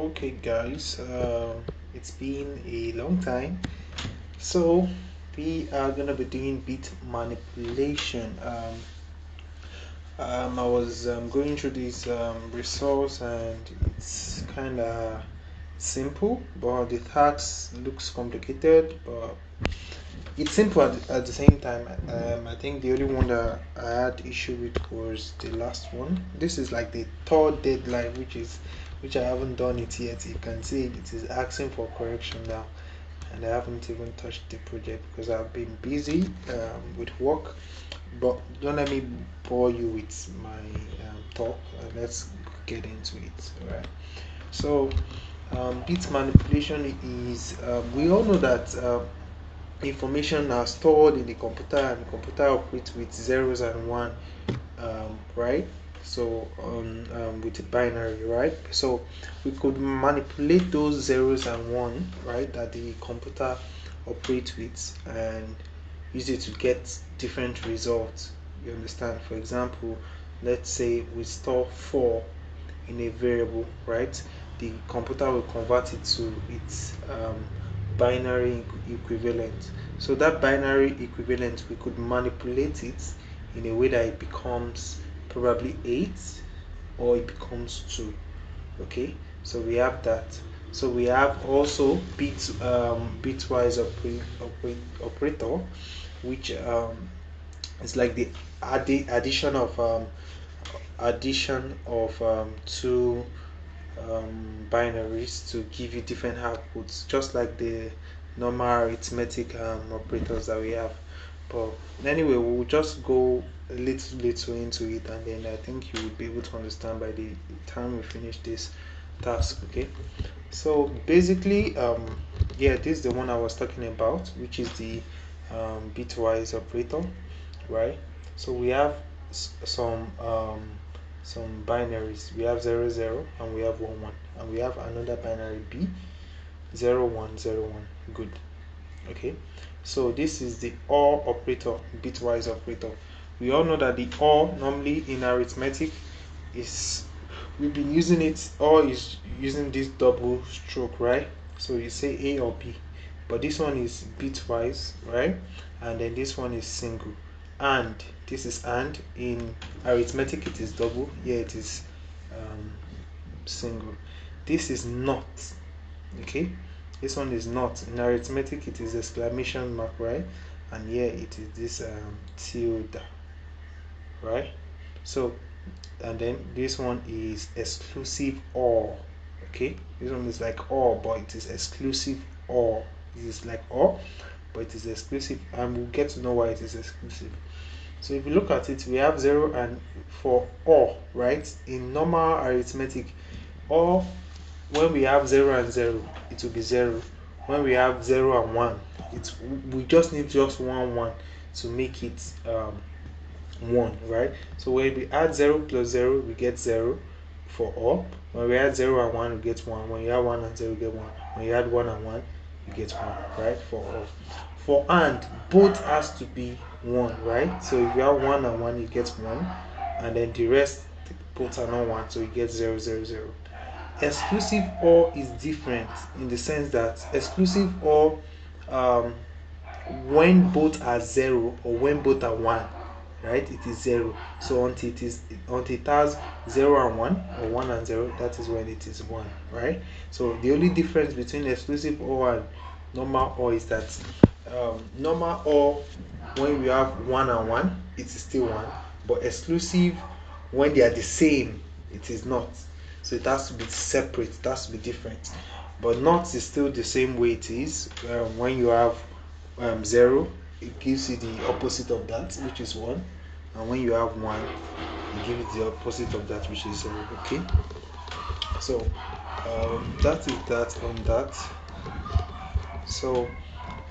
Okay, guys, it's been a long time. So, we are gonna be doing bit manipulation. I was going through this resource and it's kind of simple, but the task looks complicated, but it's simple at the same time. I think the only one that I had issue with was the last one. This is like the third deadline, which I haven't done it yet. You can see it is asking for correction now, and I haven't even touched the project because I've been busy with work. But don't let me bore you with my talk. Let's get into it. All right. So, bit manipulation is we all know that. Information are stored in the computer and the computer operates with zeros and one, right? So with the binary, right? So we could manipulate those zeros and one, right, that the computer operates with and use it to get different results. You understand? For example, let's say we store 4 in a variable, right? The computer will convert it to its binary equivalent. So that binary equivalent, we could manipulate it in a way that it becomes probably 8 or it becomes 2. Okay, so we have that. So we have also bitwise operator, which is like the addition of two binaries to give you different outputs, just like the normal arithmetic operators that we have. But anyway, we'll just go a little into it, and then I think you will be able to understand by the time we finish this task. Okay, so basically, yeah, this is the one I was talking about, which is the bitwise operator, right? So we have some binaries. We have 00 and we have 11, and we have another binary b 0101. Good. Okay, so this is the OR operator, bitwise operator. We all know that the OR normally in arithmetic is, we've been using it, OR is using this double stroke, right? So you say A or B, but this one is bitwise, right? And then this one is single. And this is and in arithmetic it is double, here it is um, single. This is not. Okay, this one is not. In arithmetic it is exclamation mark, right? And here it is this tilde, right? So, and then this one is exclusive OR. Okay, this one is like OR, but it is exclusive OR. This is like OR, but it is exclusive, and we'll get to know why it is exclusive. So if you look at it, we have 0 and for OR, right? In normal arithmetic, OR, when we have 0 and 0, it will be 0. When we have 0 and 1, it's, we just need just 1 to make it 1, right? So when we add 0 plus 0, we get 0 for OR. When we add 0 and 1, we get 1. When you add 1 and 0, you get 1. When you add 1 and 1, you get 1, right? For OR. For AND, both has to be 1, right? So if you have 1 and 1, you get 1. And then the rest, both are not 1, so you get 0, 0, 0. Exclusive OR is different in the sense that exclusive OR, um, when both are 0 or when both are 1, right, it is 0. So until it has 0 and 1 or 1 and 0, that is when it is 1, right? So the only difference between exclusive OR and normal OR is that normal OR, when we have 1 and 1, it is still 1, but exclusive, when they are the same, it is not. So it has to be separate, it has to be different. But not is still the same way it is. When you have 0, it gives you the opposite of that, which is 1. And when you have 1, it gives you the opposite of that, which is 0. Okay, so that is that on that. So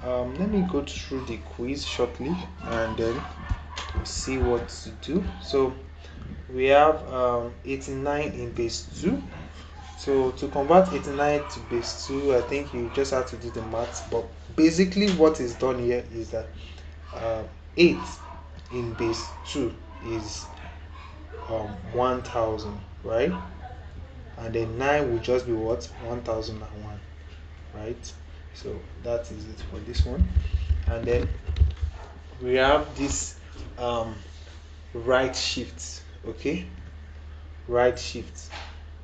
let me go through the quiz shortly, and then we'll see what to do. So we have 89 in base 2. So to convert 89 to base 2, I think you just have to do the maths. But basically what is done here is that 8 in base 2 is 1000, right? and then 9 will just be what? 1001, right? So that is it for this one. And then we have this right shift. Okay, right shift.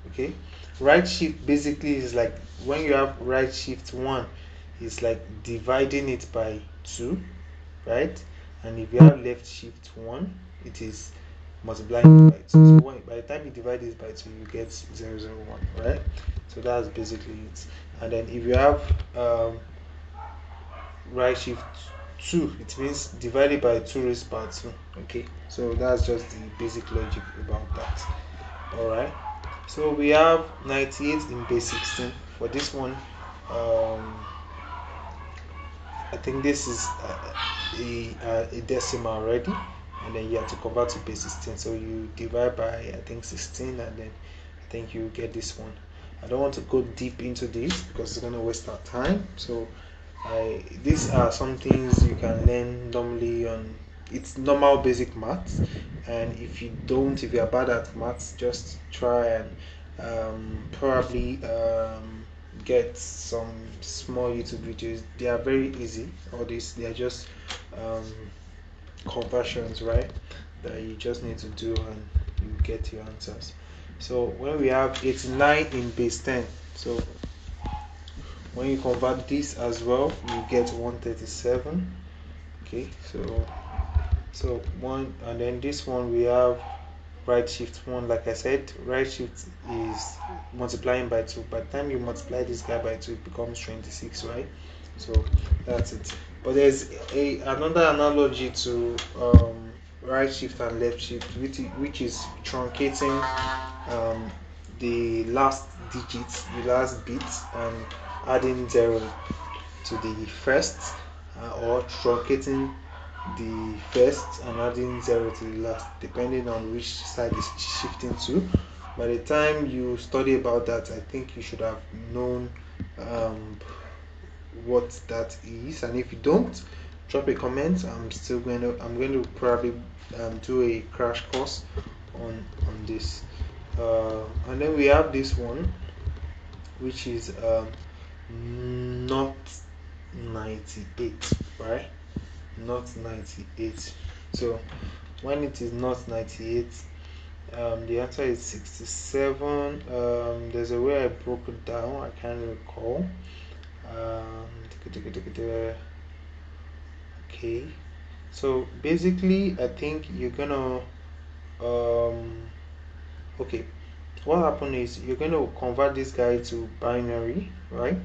Okay, right shift basically is like when you have right shift 1, it's like dividing it by 2, right? And if you have left shift 1, it is multiplying it by 2. So by the time you divide this by 2, you get 001, right? So that's basically it. And then if you have right shift 2, it means divided by 2 raised by 2. Okay, so that's just the basic logic about that. All right, so we have 98 in base 16 for this one. I think this is a decimal already, and then you have to convert to base 16. So you divide by, I think, 16, and then I think you get this one. I don't want to go deep into this because it's going to waste our time. So these are some things you can learn normally on. It's normal basic maths, and if you are bad at maths, just try and probably get some small YouTube videos. They are very easy. All these, they are just um, conversions, right? That you just need to do, and you get your answers. So when we have 89 in base 10, so when you convert this as well, you get 137. Okay, so one, and then this one we have right shift 1. Like I said, right shift is multiplying by 2. By the time you multiply this guy by 2, it becomes 26, right? So that's it. But there's another analogy to right shift and left shift, which is truncating um, the last digits, the last bits, and adding 0 to the first, or truncating the first and adding 0 to the last, depending on which side is shifting to. By the time you study about that, I think you should have known what that is. And if you don't, drop a comment. I'm going to probably do a crash course on this. And then we have this one, which is not 98, right? Not 98. So when it is not 98, the answer is 67. There's a way I broke it down, I can't recall. um, okay, so basically I think you're gonna okay, what happened is you're going to convert this guy to binary, right?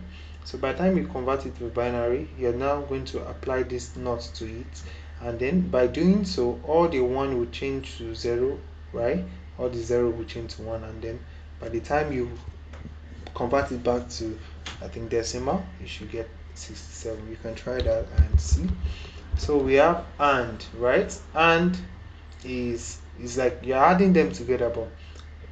So by the time you convert it to binary, you're now going to apply this not to it, and then by doing so, all the 1 will change to 0, right? All the 0 will change to 1, and then by the time you convert it back to, I think, decimal, you should get 67. You can try that and see. So we have and, right? And is like you're adding them together, but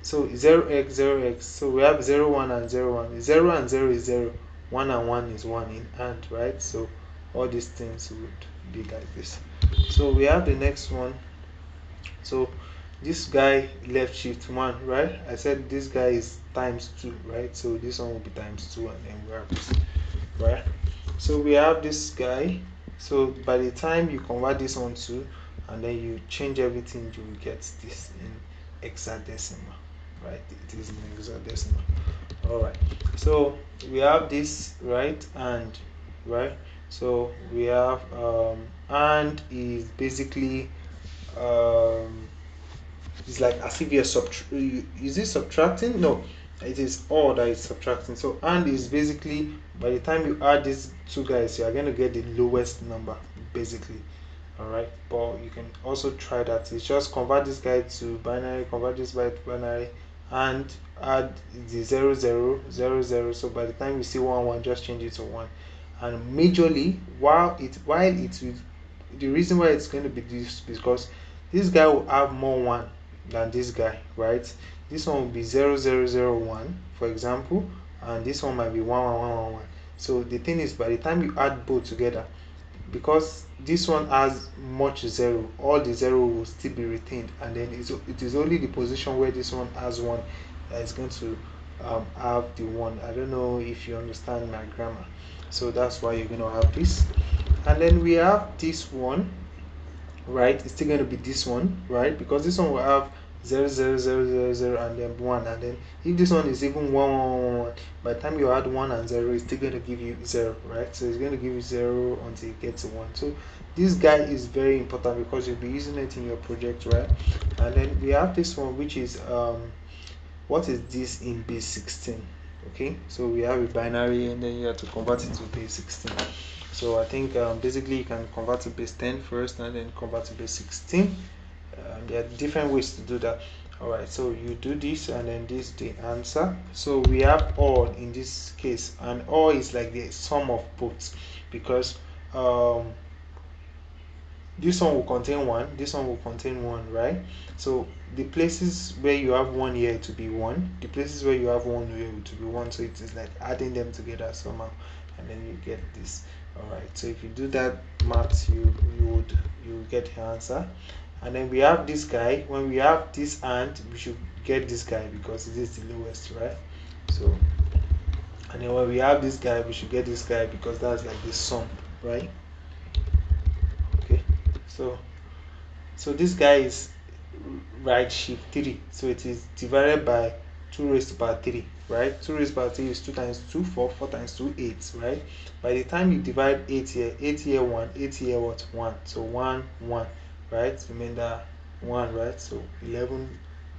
so 0x 0x, so we have 0 1 and 0 1. 0 and 0 is 0, 1 and 1 is 1 in and, right? So all these things would be like this. So we have the next one. So this guy left shift 1, right? I said this guy is times 2, right? So this one will be times 2, and then we have this, right? So we have this guy. So by the time you convert this one to, and then you change everything, you will get this in hexadecimal, right? It is in hexadecimal. All right, so we have this, right? And, right, so we have and is basically um it's like as if you're is it subtracting? No, it is all that is subtracting. So and is basically, by the time you add these two guys, you are going to get the lowest number basically. All right, but you can also try that. It's just convert this guy to binary, convert this by binary, and add the 0 0 0 0. So by the time you see 1 1, just change it to 1. And majorly, while it will, the reason why it's going to be this, because this guy will have more 1 than this guy, right? This one will be 0 0 0 1, for example, and this one might be 1 1 1 1 1. So the thing is, by the time you add both together, because this one has much 0, all the 0 will still be retained, and then it is only the position where this one has 1 that is going to have the 1. I don't know if you understand my grammar, so that's why you're going to have this. And then we have this one, right? It's still going to be this one, right? Because this one will have 0 0 0 0 0 and then 1, and then if this one is even 1 1 1 1, by the time you add 1 and 0, it's still going to give you 0, right? So it's going to give you 0 until you get to 1. So this guy is very important because you'll be using it in your project, right? And then we have this one, which is what is this in base 16? Okay, so we have a binary and then you have to convert it to base 16. So I think basically you can convert to base 10 first and then convert to base 16. There are different ways to do that. Alright, so you do this and then this the answer. So we have all in this case, and all is like the sum of both, because this one will contain 1, this one will contain 1, right? So the places where you have 1 here to be 1, the places where you have 1 here to be 1, so it is like adding them together somehow, and then you get this. Alright, so if you do that math, you get the answer. And then we have this guy. When we have this and, we should get this guy because it is the lowest, right? So, and then when we have this guy, we should get this guy because that's like the sum, right? Okay, so this guy is right shift 3, so it is divided by 2 raised to power 3, right? 2 raised to power 3 is 2 times 2 4, 4 times 2 8, right? By the time you divide 8 here, 8 here 1, 8 here what? 1, so 1 1, right? Remember 1, right? So 11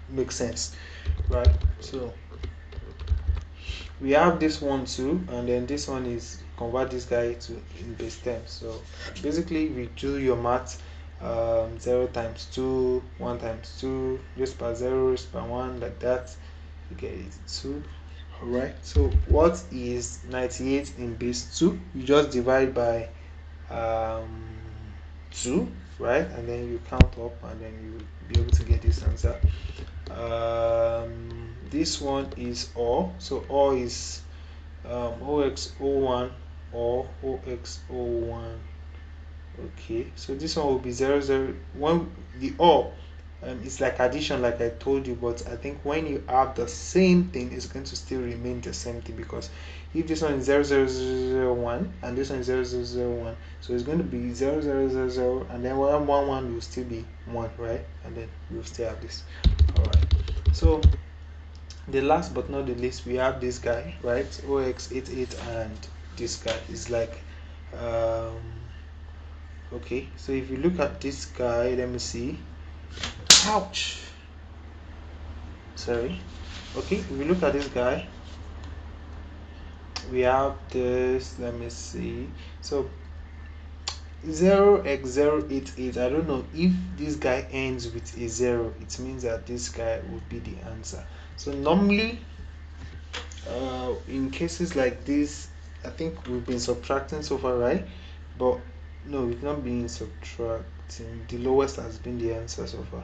makes sense, right? So we have this one too, and then this one is convert this guy to in base 10. So basically we do your math, 0 times 2, 1 times 2, raised by 0, raised by 1, like that, you get it 2. Alright, so what is 98 in base 2? You just divide by 2, right? And then you count up and then you will be able to get this answer. This one is all, so all is OX01 or OX01. Okay, so this one will be 0 0 1. The or it's like addition, like I told you, but I think when you have the same thing, it's going to still remain the same thing, because if this one is 0 0 0 0 1 and this one is 0 0 0 1, so it's going to be 0 0 0 0, and then 1 1 1 will still be 1, right? And then we'll still have this. All right, so the last but not the least, we have this guy, right? OX88, and this guy is like okay, so if you look at this guy, let me see. Ouch, sorry. Okay, if you look at this guy, we have this, let me see. So 0x088, I don't know if this guy ends with a 0, it means that this guy would be the answer. So normally in cases like this, I think we've been subtracting so far, right? But no, we've not been subtracting. The lowest has been the answer so far,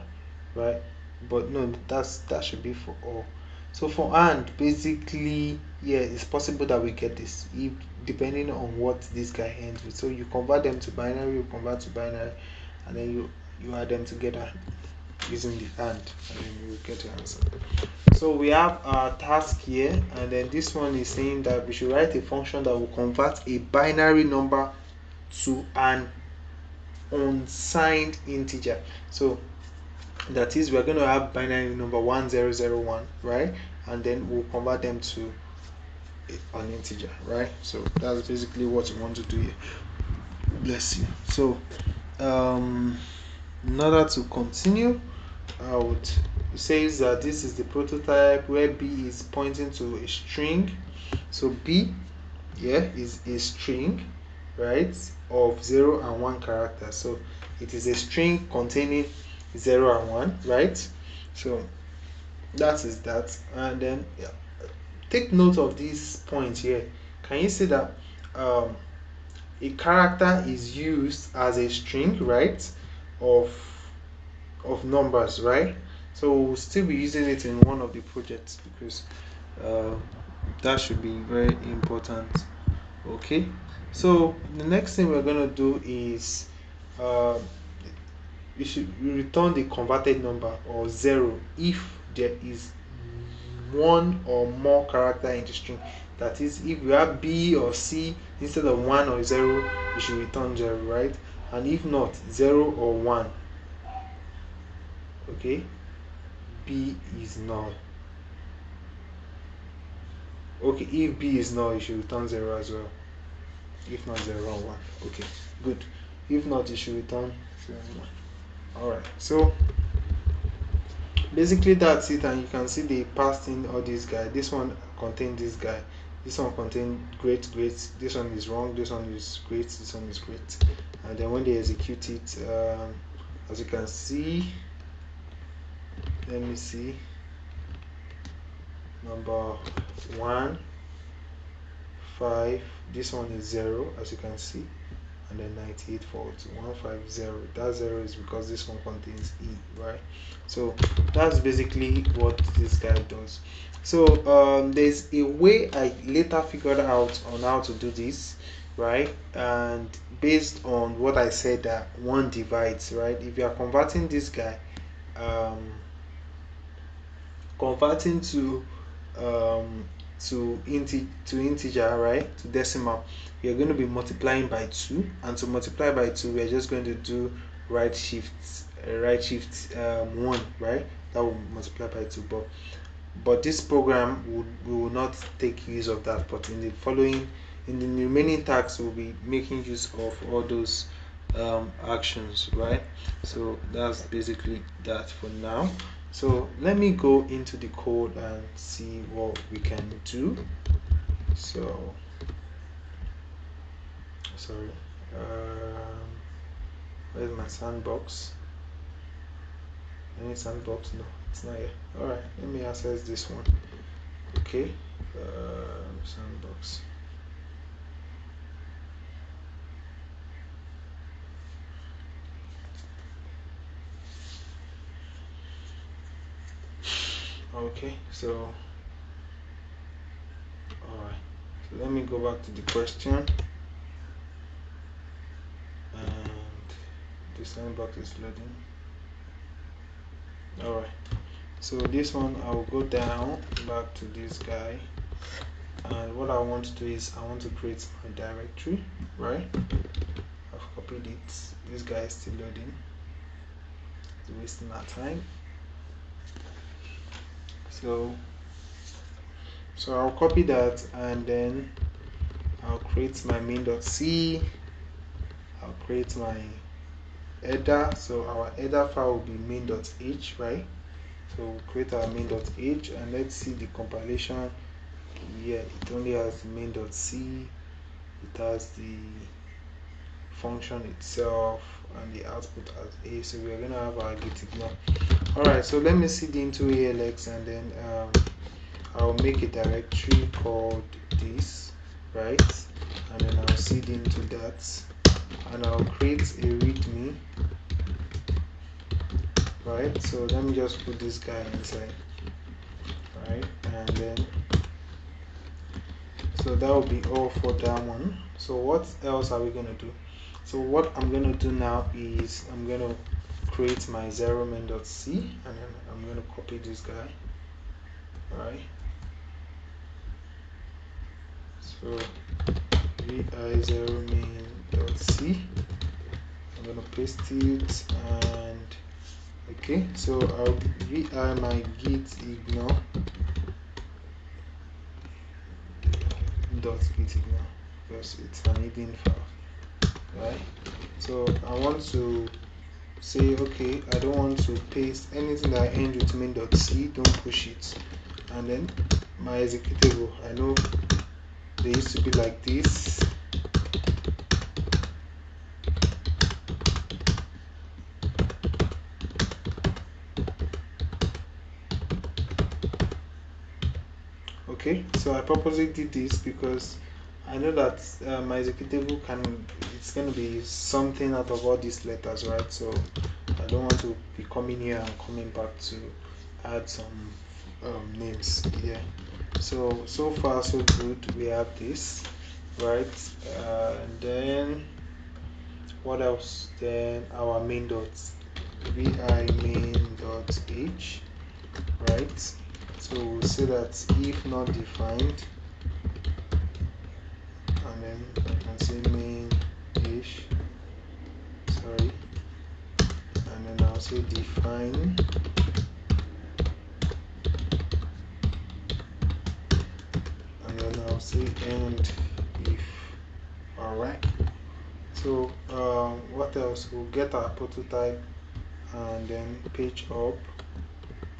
right? But no, that should be for all. So for and, basically, yeah, it's possible that we get this if depending on what this guy ends with. So you convert them to binary, you convert to binary, and then you add them together using the and then you will get the answer. So we have our task here, and then this one is saying that we should write a function that will convert a binary number to an unsigned integer. So that is, we're going to have binary number 1001, right? And then we'll convert them to an integer, right? So that's basically what you want to do here. Bless you. So in order to continue, I would say that this is the prototype where B is pointing to a string. So B, yeah, is a string, right, of 0 and 1 characters. So it is a string containing 0 and 1, right? So that is that. And then yeah, take note of this point here. Can you see that a character is used as a string, right, of numbers, right? So we'll still be using it in one of the projects because that should be very important. Okay, so the next thing we're going to do is we return the converted number, or 0, if there is one or more character in the string. That is, if you have B or C, instead of 1 or 0, you should return 0, right? And if not, 0 or 1. Okay, B is null. Okay, if B is null, you should return 0 as well. If not, 0 or 1. Okay, good. If not, you should return 0 or 1. Alright, so basically that's it, and you can see they passed in all these guys. This one contained this guy, this one contained great, this one is wrong, this one is great, this one is great. And then when they execute it, as you can see, let me see, number 1 5, this one is 0, as you can see, and then 98 falls 150. That 0 is because this one contains E, right? So that's basically what this guy does. So there's a way I later figured out on how to do this, right? And based on what I said, that one divides, right? If you are converting this guy, converting to integer, right, to decimal, you're going to be multiplying by 2, and to multiply by 2, we're just going to do right shift 1, right? That will multiply by 2. But this program will not take use of that, but in the remaining tasks, we'll be making use of all those actions, right? So that's basically that for now. So let me go into the code and see what we can do. So sorry, where's my sandbox? Any sandbox? No, it's not here. All right, let me access this one. Okay, sandbox. Okay, so all right, so let me go back to the question, and the sandbox is loading. All right, so this one, I'll go down back to this guy, and what I want to do is I want to create my directory, right? I've copied it. This guy is still loading. It's wasting our time. So I'll copy that, and then I'll create my main.c. I'll create my header. So our header file will be main.h, right? So we'll create our main.h, and let's see the compilation. Yeah, it only has main.c. It has the function itself and the output as a. So we're gonna have our git ignore. All right, so let me cd into ALX, and then I'll make a directory called this, right? And then I'll cd into that, and I'll create a readme, right? So let me just put this guy inside, right? And then so that will be all for that one. So what else are we going to do? So what I'm going to do now is I'm going to create my 0 main.c, and then I'm going to copy this guy, right? So vi0 main.c, I'm going to paste it, and okay, so I'll vi my git ignore .git ignore, because it's an hidden file, right? So I want to say, okay, I don't want to paste anything that ends with main.c, don't push it. And then my executable, I know they used to be like this. Okay, so I purposely did this because I know that my executable it's going to be something out of all these letters, right? So I don't want to be coming here and coming back to add some names here. So far so good. We have this, right? And then what else? Then our main.vi main.h, right? So we'll say that if not defined, and then I can say main ish, sorry, and then I'll say define, and then I'll say end if. Alright, so what else? We'll get our prototype and then page up,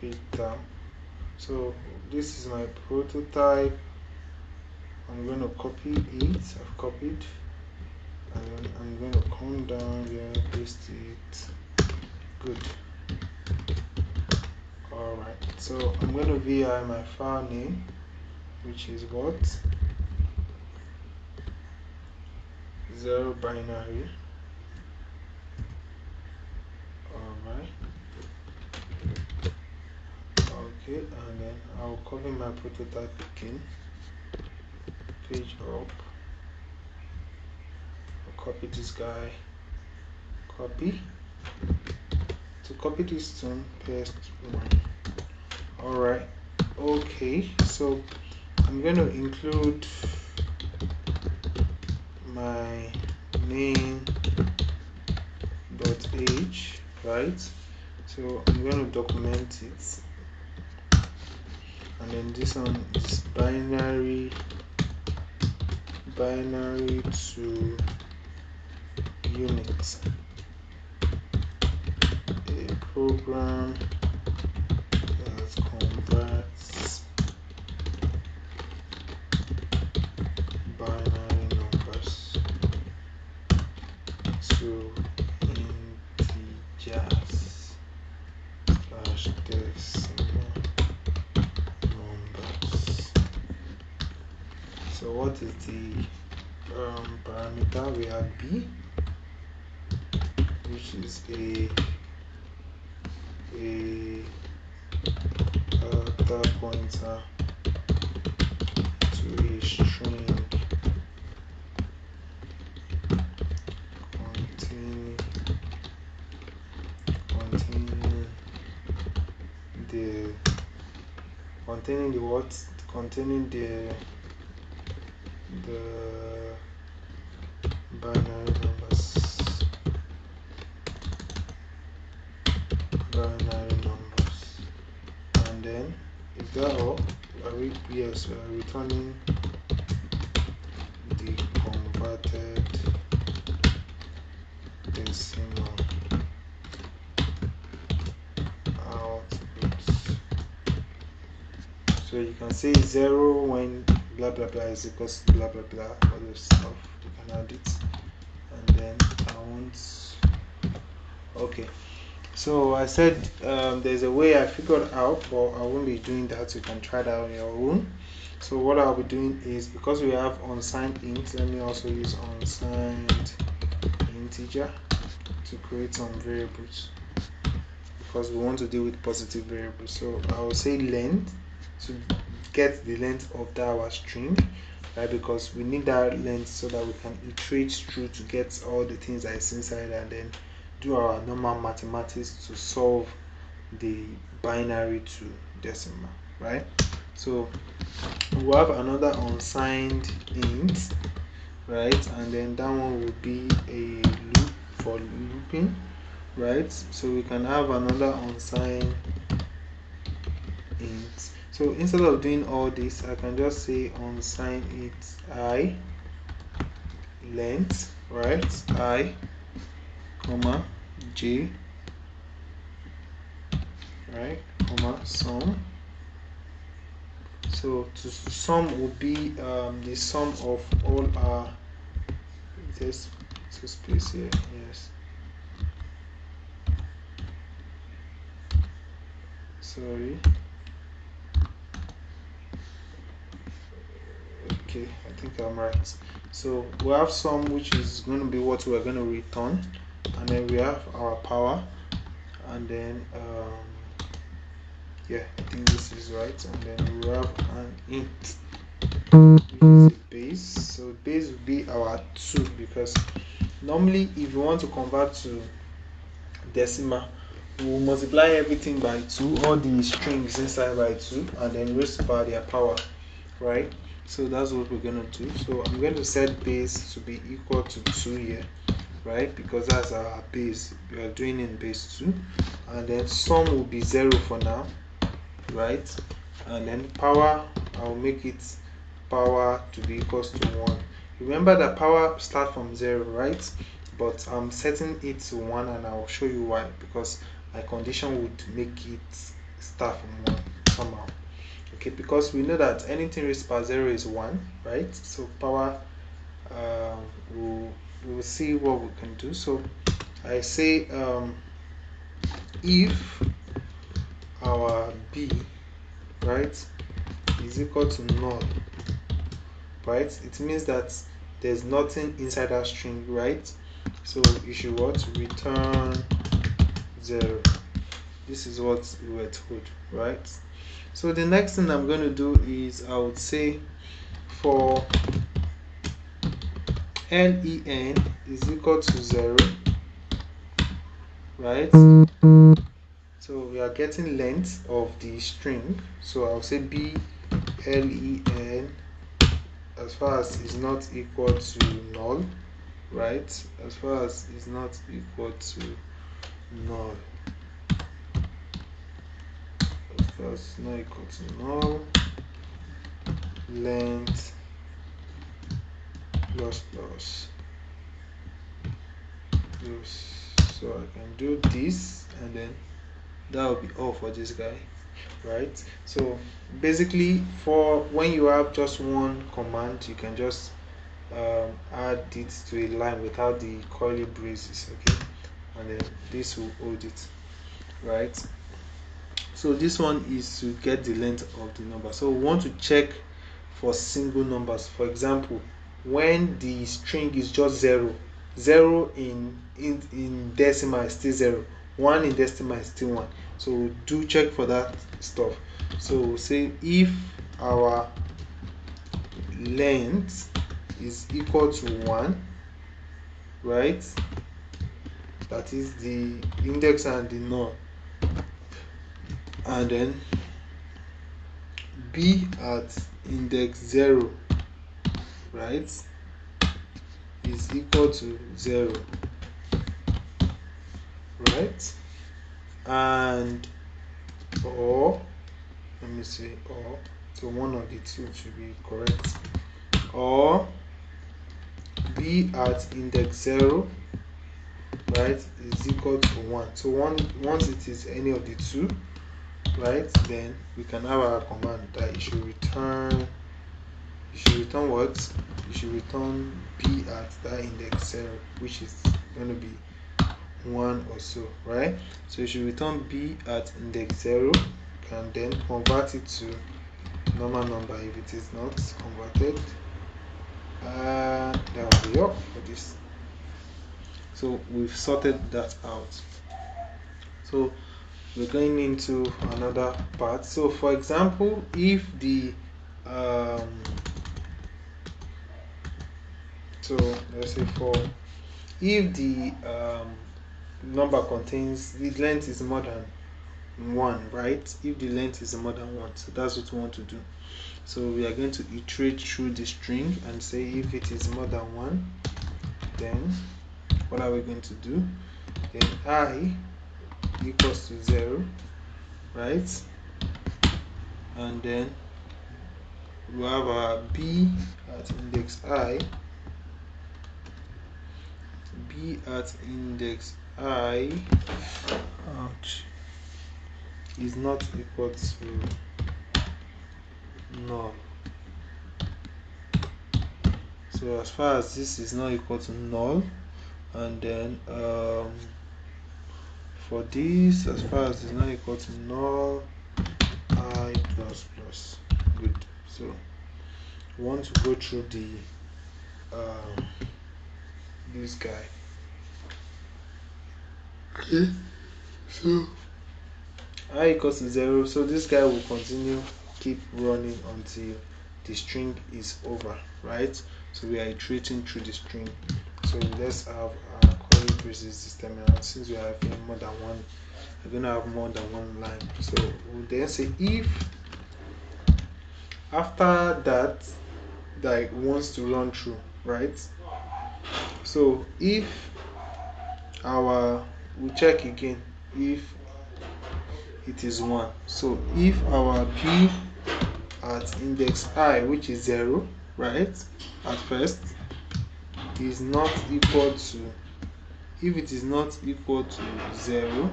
page down. So this is my prototype. I'm going to copy it. I've copied, and then I'm going to come down here, paste it. Good. Alright, so I'm going to vi my file name, which is what? 0 binary. Alright. Okay, and then I'll copy my prototype again. Page up. I'll copy this guy. Copy. To copy this stone, paste one. Alright. Okay, so I'm going to include my main.h, right? So I'm going to document it, and then this one is binary to unit, a program that converts binary numbers to integers / decimal numbers. So what is the parameter? We have b, which is a character pointer to a string containing the what? Containing the binary numbers. And then is that all? Yes, we are returning the converted decimal output. So you can say 0 when blah blah blah is equals to blah blah blah, all this stuff. You can add it, and then I want. Okay, so I said there's a way I figured out, but I won't be doing that. You can try that on your own. So what I'll be doing is, because we have unsigned int, let me also use unsigned integer to create some variables, because we want to deal with positive variables. So I will say length to get the length of that our string, right? Because we need that length so that we can iterate through to get all the things that is inside, and then do our normal mathematics to solve the binary to decimal, right? So we'll have another unsigned int, right? And then that one will be a loop for looping, right? So we can have another unsigned int. So instead of doing all this, I can just say unsigned int I length, right? I comma j, right, comma sum. So to sum will be the sum of all our, just to space here, yes, sorry, okay, I think I'm right. So we have sum, which is going to be what we're going to return, and then we have our power, and then yeah, I think this is right, and then we have an int, which is a base. So base will be our 2, because normally if you want to convert to decimal, we'll multiply everything by 2, all the strings inside by 2, and then raise to power their power, right? So that's what we're going to do. So I'm going to set base to be equal to 2 here, right? Because that's our base. We are doing in base 2, and then sum will be 0 for now, right? And then power, I'll make it power to be equals to 1. Remember that power start from 0, right? But I'm setting it to 1, and I'll show you why. Because my condition would make it start from 1 somehow. Okay, because we know that anything raised to power 0 is 1, right? So power, we'll see what we can do. So I say if our b, right, is equal to null, right, it means that there's nothing inside that string, right? So you should what? Return 0. This is what we were told, right? So the next thing I'm going to do is I would say for len is equal to 0, right? So we are getting length of the string. So I'll say b len as far as is not equal to null, right? As far as is not equal to null, as far as it's not equal to null, length plus plus. So I can do this, and then that will be all for this guy, right? So basically, for when you have just one command, you can just add it to a line without the curly braces, okay? And then this will hold it, right? So this one is to get the length of the number. So we want to check for single numbers. For example, when the string is just 0 in decimal is still 0, 1 in decimal is still 1. So do check for that stuff. So we'll say if our length is equal to 1, right, that is the index and the null, and then b at index 0, right, is equal to 0, right? And or let me say or, so one of the two should be correct, or b at index 0, right, is equal to 1. So once it is any of the two, right, then we can have our command that it should return what? You should return b at that index 0, which is going to be 1 or so, right? So you should return b at index 0, and then convert it to normal number if it is not converted. That will be all for this. So we've sorted that out. So we're going into another part. So for example, if the so let's say if the number contains, the length is more than 1, right? If the length is more than 1, so that's what we want to do. So we are going to iterate through the string and say if it is more than 1, then what are we going to do? Then I equals to 0, right? And then we have our b at index I. B at index I, ouch, is not equal to null. So as far as this is not equal to null, and then for this, as far as it's not equal to null, I plus plus. Good. So we want to go through the this guy. Okay. So I equals to 0. So this guy will continue, keep running until the string is over, right? So we are iterating through the string. So let's have our increases this time around, since we are having more than one, we're going to have more than one line. So we'll then say if after that it wants to run through, right? So if we check again if it is 1. So if our b at index I, which is 0, right, at first is not equal to, if it is not equal to 0,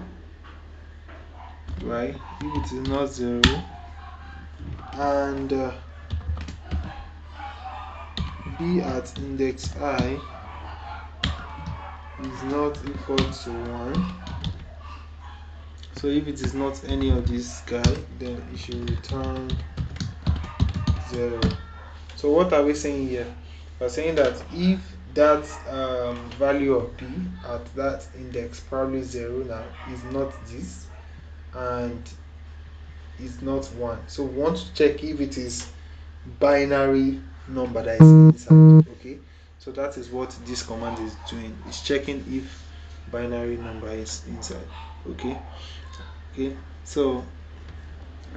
right, if it is not 0 and b at index I is not equal to 1, so if it is not any of this guy, then it should return 0. So what are we saying here? We're saying that if that value of b at that index, probably 0 now, is not this and is not 1, so we want to check if it is binary number that is inside. Okay, so that is what this command is doing. It's checking if binary number is inside. Okay, so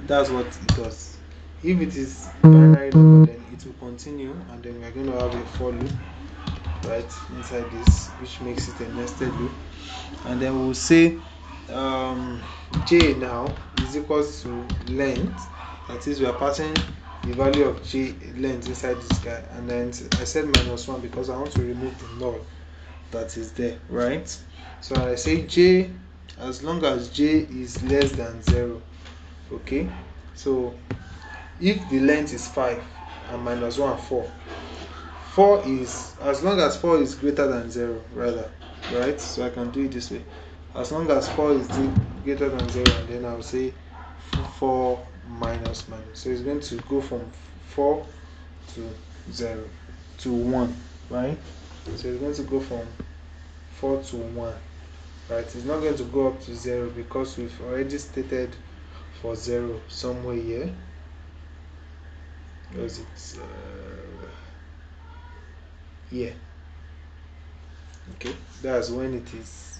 that's what it does. If it is binary number, then it will continue, and then we're going to have a for loop right inside this, which makes it a nested loop, and then we'll say j now is equals to length. That is, we are passing the value of j length inside this guy, and then I said -1 because I want to remove the null that is there, right? So I say j as long as j is less than 0. Okay, so if the length is 5 and -1 4 is, as long as 4 is greater than 0 rather, right? So I can do it this way, as long as 4 is greater than 0, and then I'll say 4 minus. So it's going to go from 4 to 0 to 1, right? So it's going to go from 4 to 1, right? It's not going to go up to 0 because we've already stated for 0 somewhere here. Because it's here. Okay, that's when it is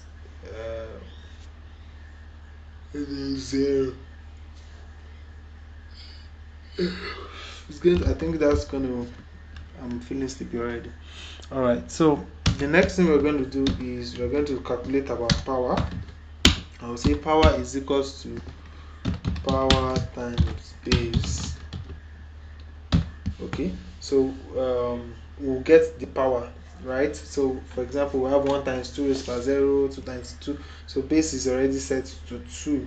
0. It's going to, I think that's going to, I'm feeling sleepy already. Alright, so the next thing we're going to do is we're going to calculate our power. I will say power is equals to power times base. Okay, so we'll get the power, right? So for example, we have 1 times 2 raised by 0, 2 times 2, so base is already set to 2,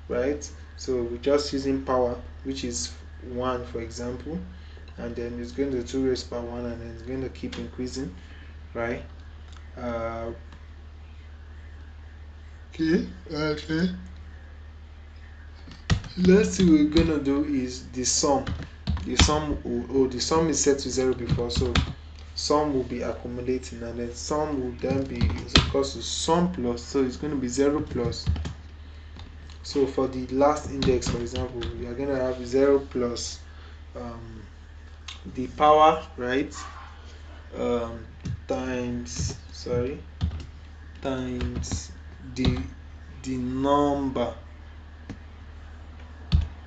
right? So we're just using power, which is 1, for example, and then it's going to 2 raised by 1, and then it's going to keep increasing, right? Okay, next thing we're going to do is the sum. The sum is set to 0 before, so sum will be accumulating, and then sum will then be equals to sum plus, so it's going to be 0 plus. So for the last index, for example, we are going to have 0 plus the power, right, times the number.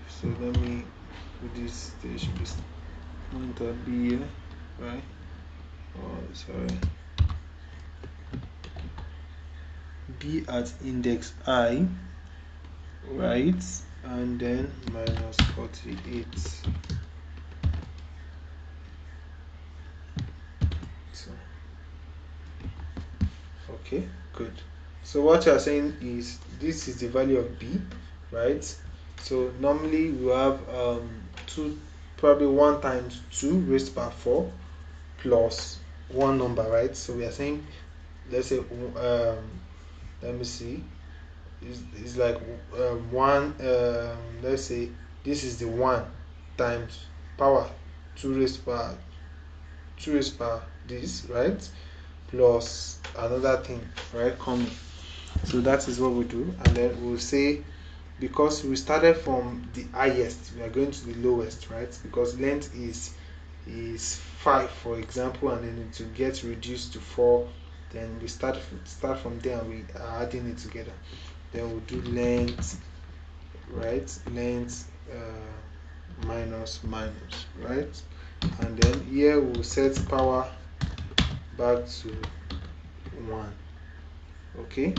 So let me put this, there should be pointer b here, right? Oh, sorry, b at index I, right, and then minus 48. So okay, good. So what you are saying is this is the value of b, right? So normally we have 2, probably 1 times 2 raised by 4 plus one number, right? So we are saying, let's say let me see, it's like 1, let's say this is the 1 times power 2 raised by this, right, plus another thing, right, coming. So that is what we do, and then we'll say, because we started from the highest, we are going to the lowest, right? Because length is 5, for example, and then it will get reduced to 4 then we start from there and we are adding it together. Then we'll do length, right? Length minus minus, right? And then here we'll set power back to 1. Okay,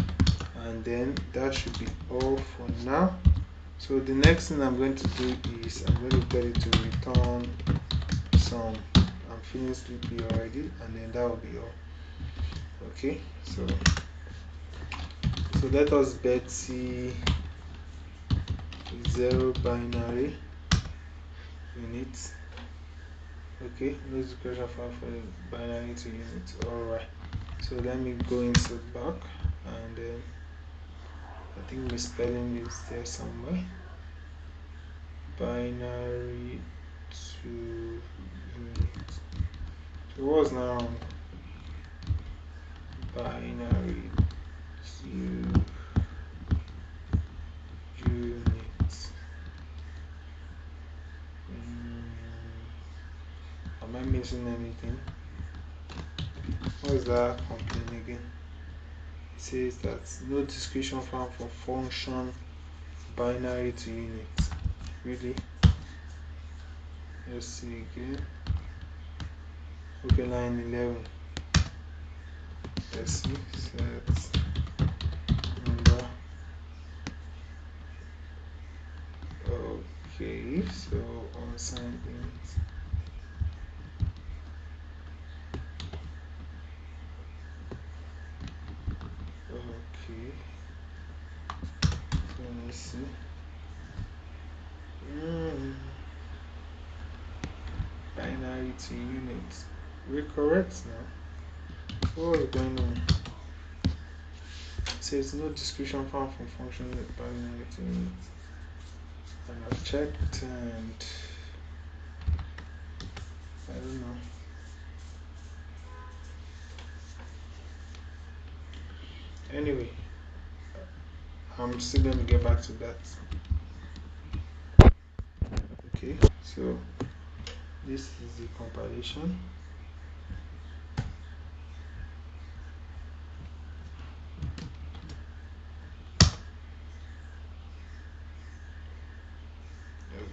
and then that should be all for now. So the next thing I'm going to do is I'm going to tell it to return some. I'm feeling sleepy already, and then that will be all. Okay, so let us Betsy 0 binary unit. Okay, no description file for the binary to unit. Alright, so let me go into back, and then I think misspelling is there somewhere. Binary to unit. So what's now binary to unit? Am I missing anything? What is that complaint again? It says that no description found for function binary to unit. Really? Let's see again. Okay, line 11. Let's see. Set number. Okay, so unsigned int. Okay. So let's see. Binary to unit. We're correct now. What is going on? It says no description found from function binary to unit. And I've checked and I don't know. Anyway, I'm still going to get back to that. Okay, so this is the compilation.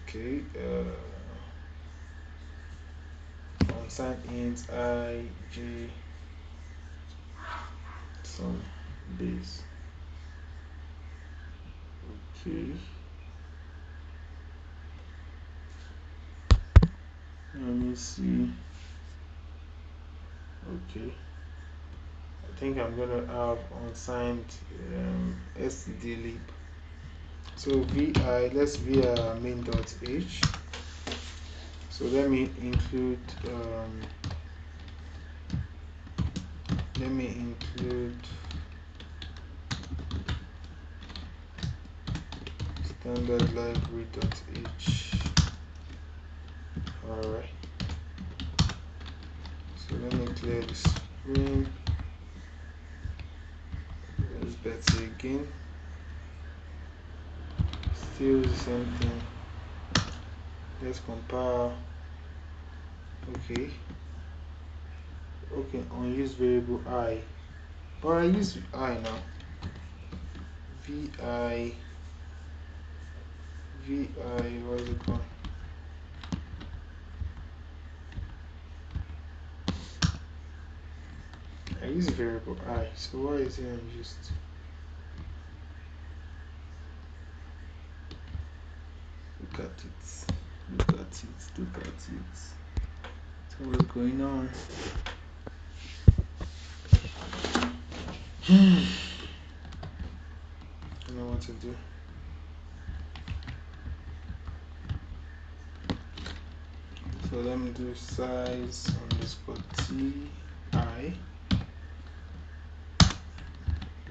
Okay, unsigned int I j some base. Okay, let me see. Okay, I think I'm gonna have unsigned stdlib. So vi, let's vi main.h. So let me include standard library.h. Alright, so let me clear the screen. Let's Betsy again. Still the same thing. Let's compile. Okay, unused variable I, but I use I now. vi what's it called? I use variable I, so why is it unused? Look at it. So what's going on? I don't know what to do. So let me do size underscore ti.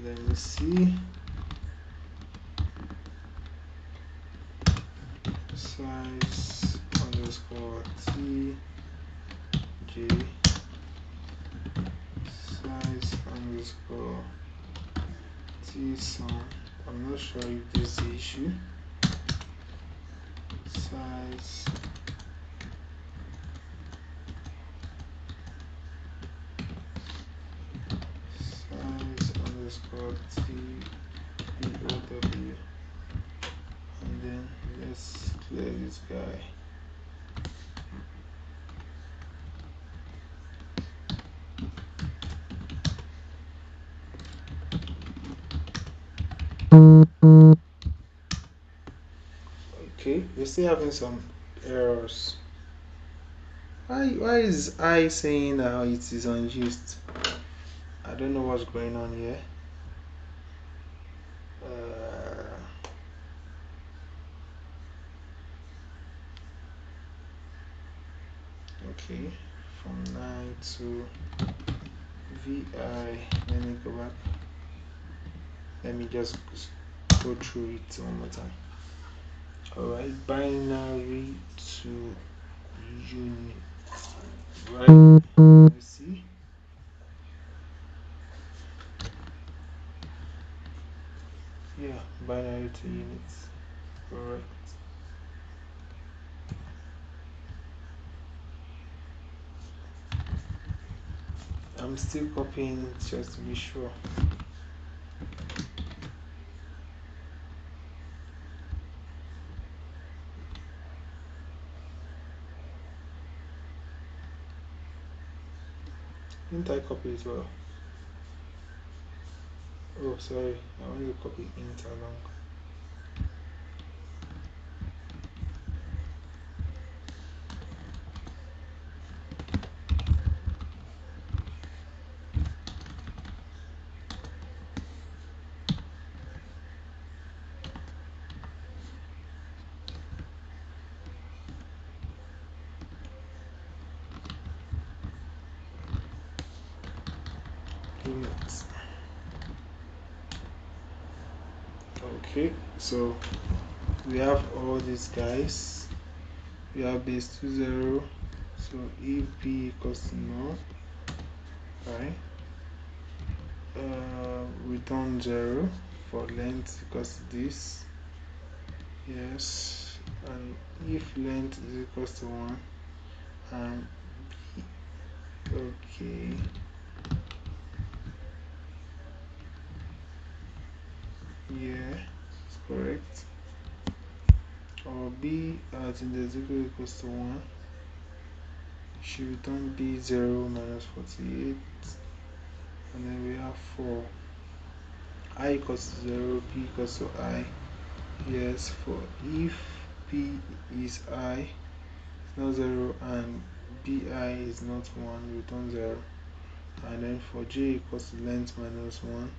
Let me see. Size underscore t j. Size underscore t sum. I'm not sure if this is the issue. Size called TBOW, and then let's clear this guy. Okay, we're still having some errors. Why is I saying it is unused? I don't know what's going on here. Okay, from 9 to VI. Let me go back. Let me just go through it one more time. Alright, binary to unit. Right, let's see. Yeah, binary to units. Correct. I'm still copying it just to be sure. Didn't I copy it well? Oh, sorry. I want to copy int along. Units. Okay, so we have all these guys. We have base 20. So if b equals to null, right? Return 0 for length equals to this. Yes, and if length is equals to 1 and b, okay, yeah, it's correct. Or b at index 0 equals to 1, should return b 0 minus 48, and then we have for I equals to 0, b equals to I. Yes, for if b is I, it's not 0, and bi is not 1, return 0. And then for j equals to length minus 1,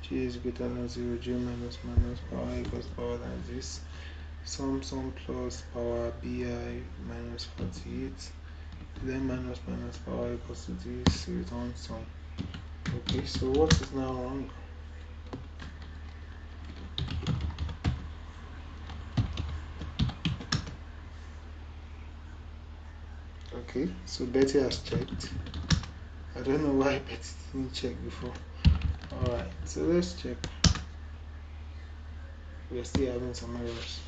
j is greater than 0, j minus power equals power like this. Sum plus power bi minus 48, then minus power equals to this, return sum. Okay, so what is now wrong? Okay, so Betty has checked. I don't know why Betty didn't check before. Alright, so let's check. We are still having some errors.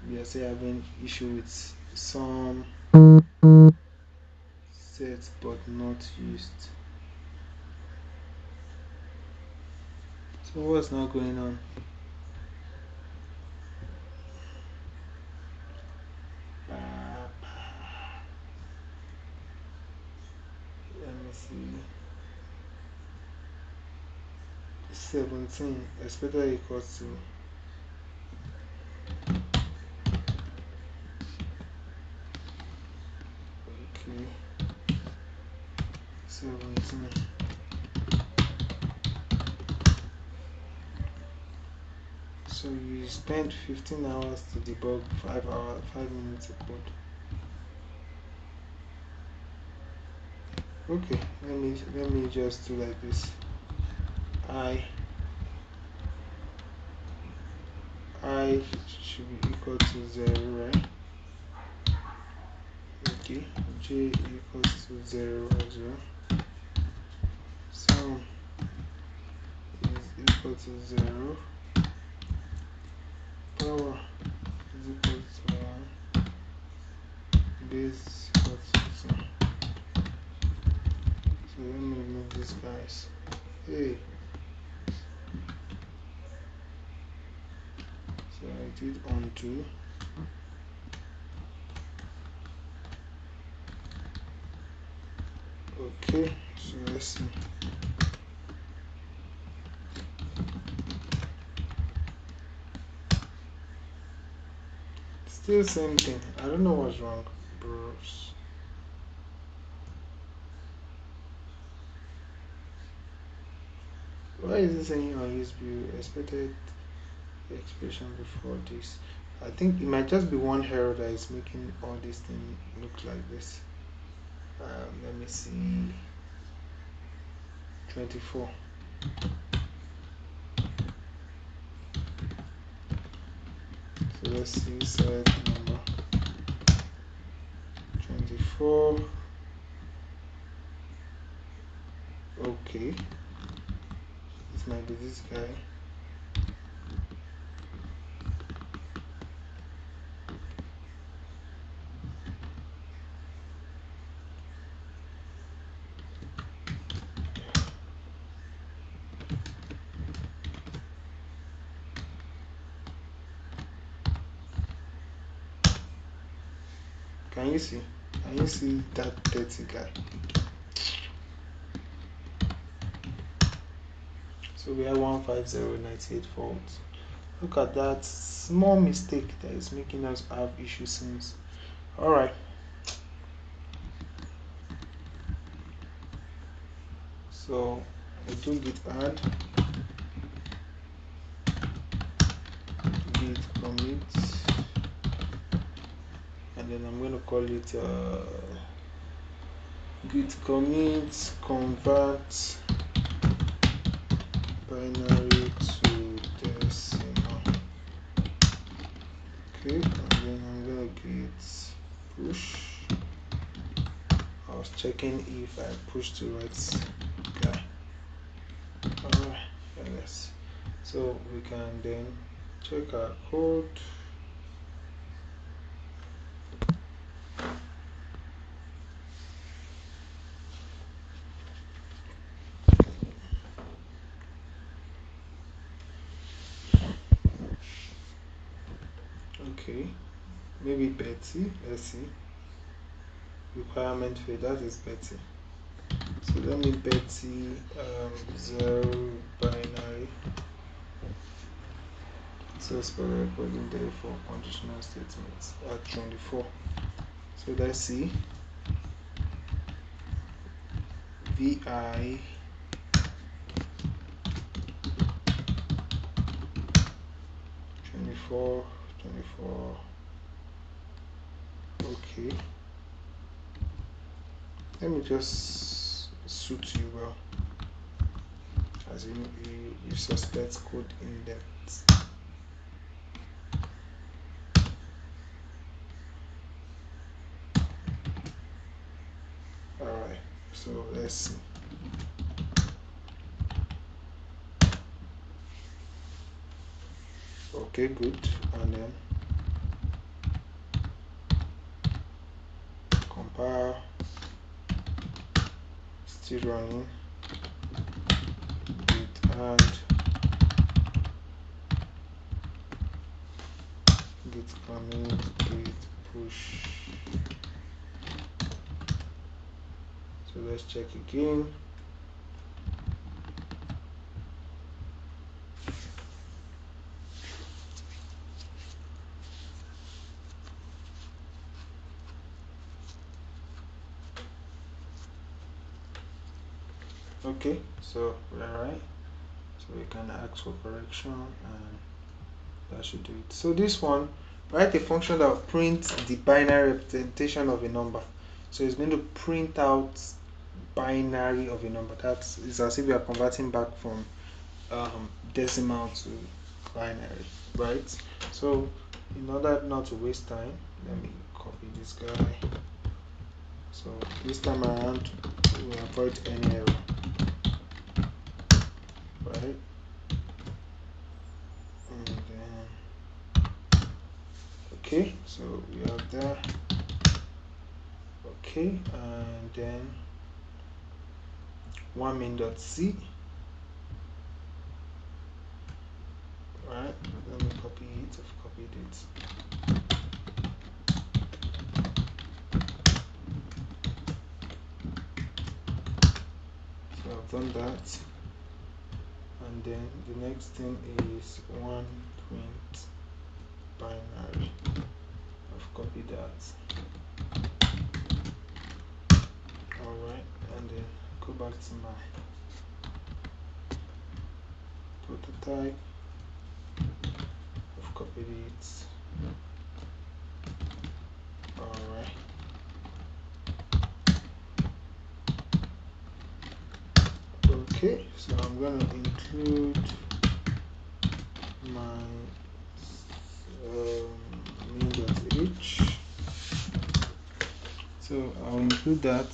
We are still having issue with some set but not used. So what's now going on? Let me see. 17 expected equals to 17. So you spent 15 hours to debug 5 minutes of code. Okay, let me just do like this. I should be equal to 0, right? Okay, j equals to 0 as well. Sum is equal to 0. Power is equal to 1. Base is equal to 2. So let me remove these guys. Hey, so I did undo. Okay, so let's see. Still same thing. I don't know what's wrong, bros. Why is it saying unused view? Expected expression before this. I think it might just be one error that is making all these things look like this. Let me see. 24. So let's see set number 24. Okay, this might be this guy. Can you see? Can you see that 30 guy? So we have 15098 faults. Look at that small mistake that is making us have issues since. Alright. So I do git add, git commit, and then I'm going to call it git commit convert binary to decimal. Okay, and then I'm going to git push. I was checking if I pushed the right guy. Alright, yes. So we can then check our code. Okay, maybe Betty. Let's see. Requirement field, that is Betty. So let me Betty 0 binary. So spell recording there for conditional statements at 24. So let's see. VI 24. Okay. Let me just suit you well. As you suspect code in depth. Alright, so let's see. Okay, good. And then compile, still running, git add, git commit, git push. So let's check again. Okay, so we're right. So we can ask for correction and that should do it. So this one, write a function that will print the binary representation of a number. So it's going to print out binary of a number. That's as if we are converting back from decimal to binary, right? So in order not to waste time, let me copy this guy. So this time around, we avoid any error, right? And then, okay, so we have that. Okay, and then one main.c. Right, let me copy it. I've copied it. So I've done that, and then the next thing is one print binary. I've copied that. Alright, and then go back to my prototype. I've copied it. Alright. Okay, so I'm going to include my main.h. So I'll include that.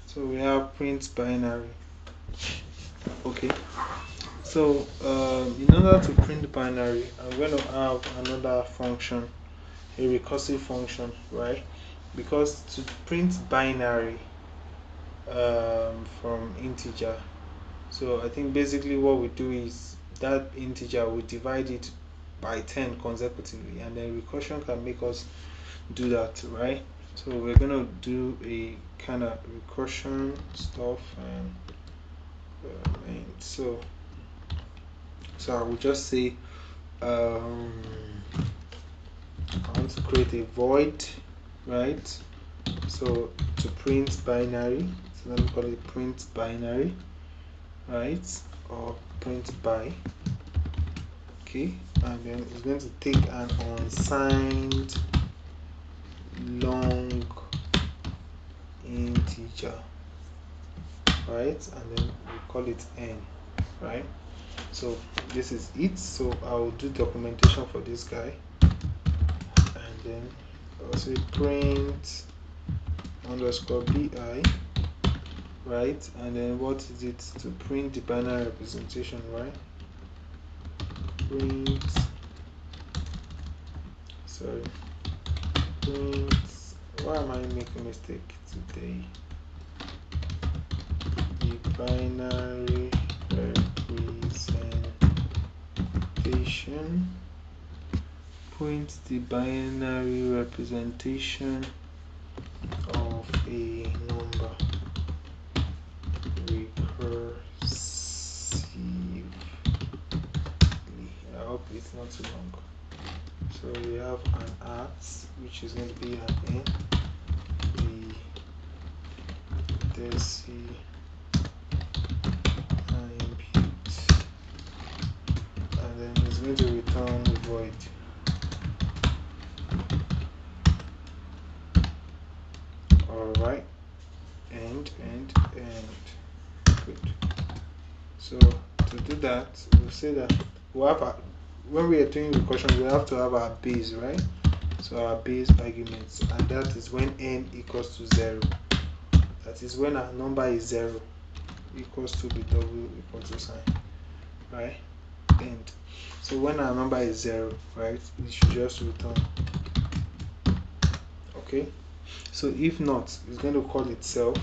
So we have print binary. Okay, so in order to print binary, I'm going to have another function, a recursive function, right? Because to print binary from integer, so I think basically what we do is that integer we divide it by 10 consecutively, and then recursion can make us do that, right? So we're gonna do a kind of recursion stuff, and so I will just say I want to create a void, right? So to print binary, so let me call it print binary, right? Or print by. Okay, and then it's going to take an unsigned long integer, right? And then we call it n, right? So this is it. So I will do documentation for this guy, and then I'll say print underscore bi, right? And then what is it? To print the binary representation, right? Print, sorry, print, why am I making a mistake today? The binary representation, print the binary representation of a number recursively. I hope it's not too long. So we have an at, which is going to be an n, the deci impute, and then it's going to return void. Alright, and good. So to do that, we'll say that we have a, when we are doing recursion, we have to have our base, right? So our base arguments, and that is when n equals to 0. That is when our number is 0 equals to the double equal to sign, right? And so when our number is 0, right, it should just return. Okay, so if not, it's going to call itself,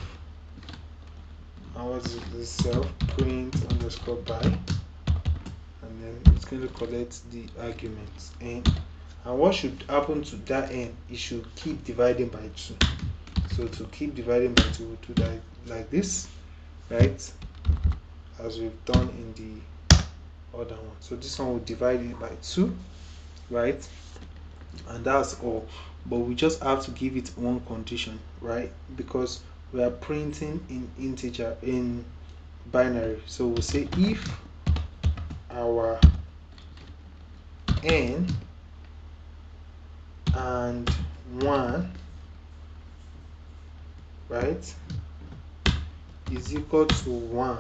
and what is this self? Print underscore by, and then it's going to collect the arguments n. And what should happen to that n? It should keep dividing by 2. So to keep dividing by 2, we'll do that like this, right? As we've done in the other one. So this one will divide it by 2, right? And that's all. But we just have to give it one condition, right? Because we are printing in integer, in binary. So we'll say if our n and 1, right, is equal to 1.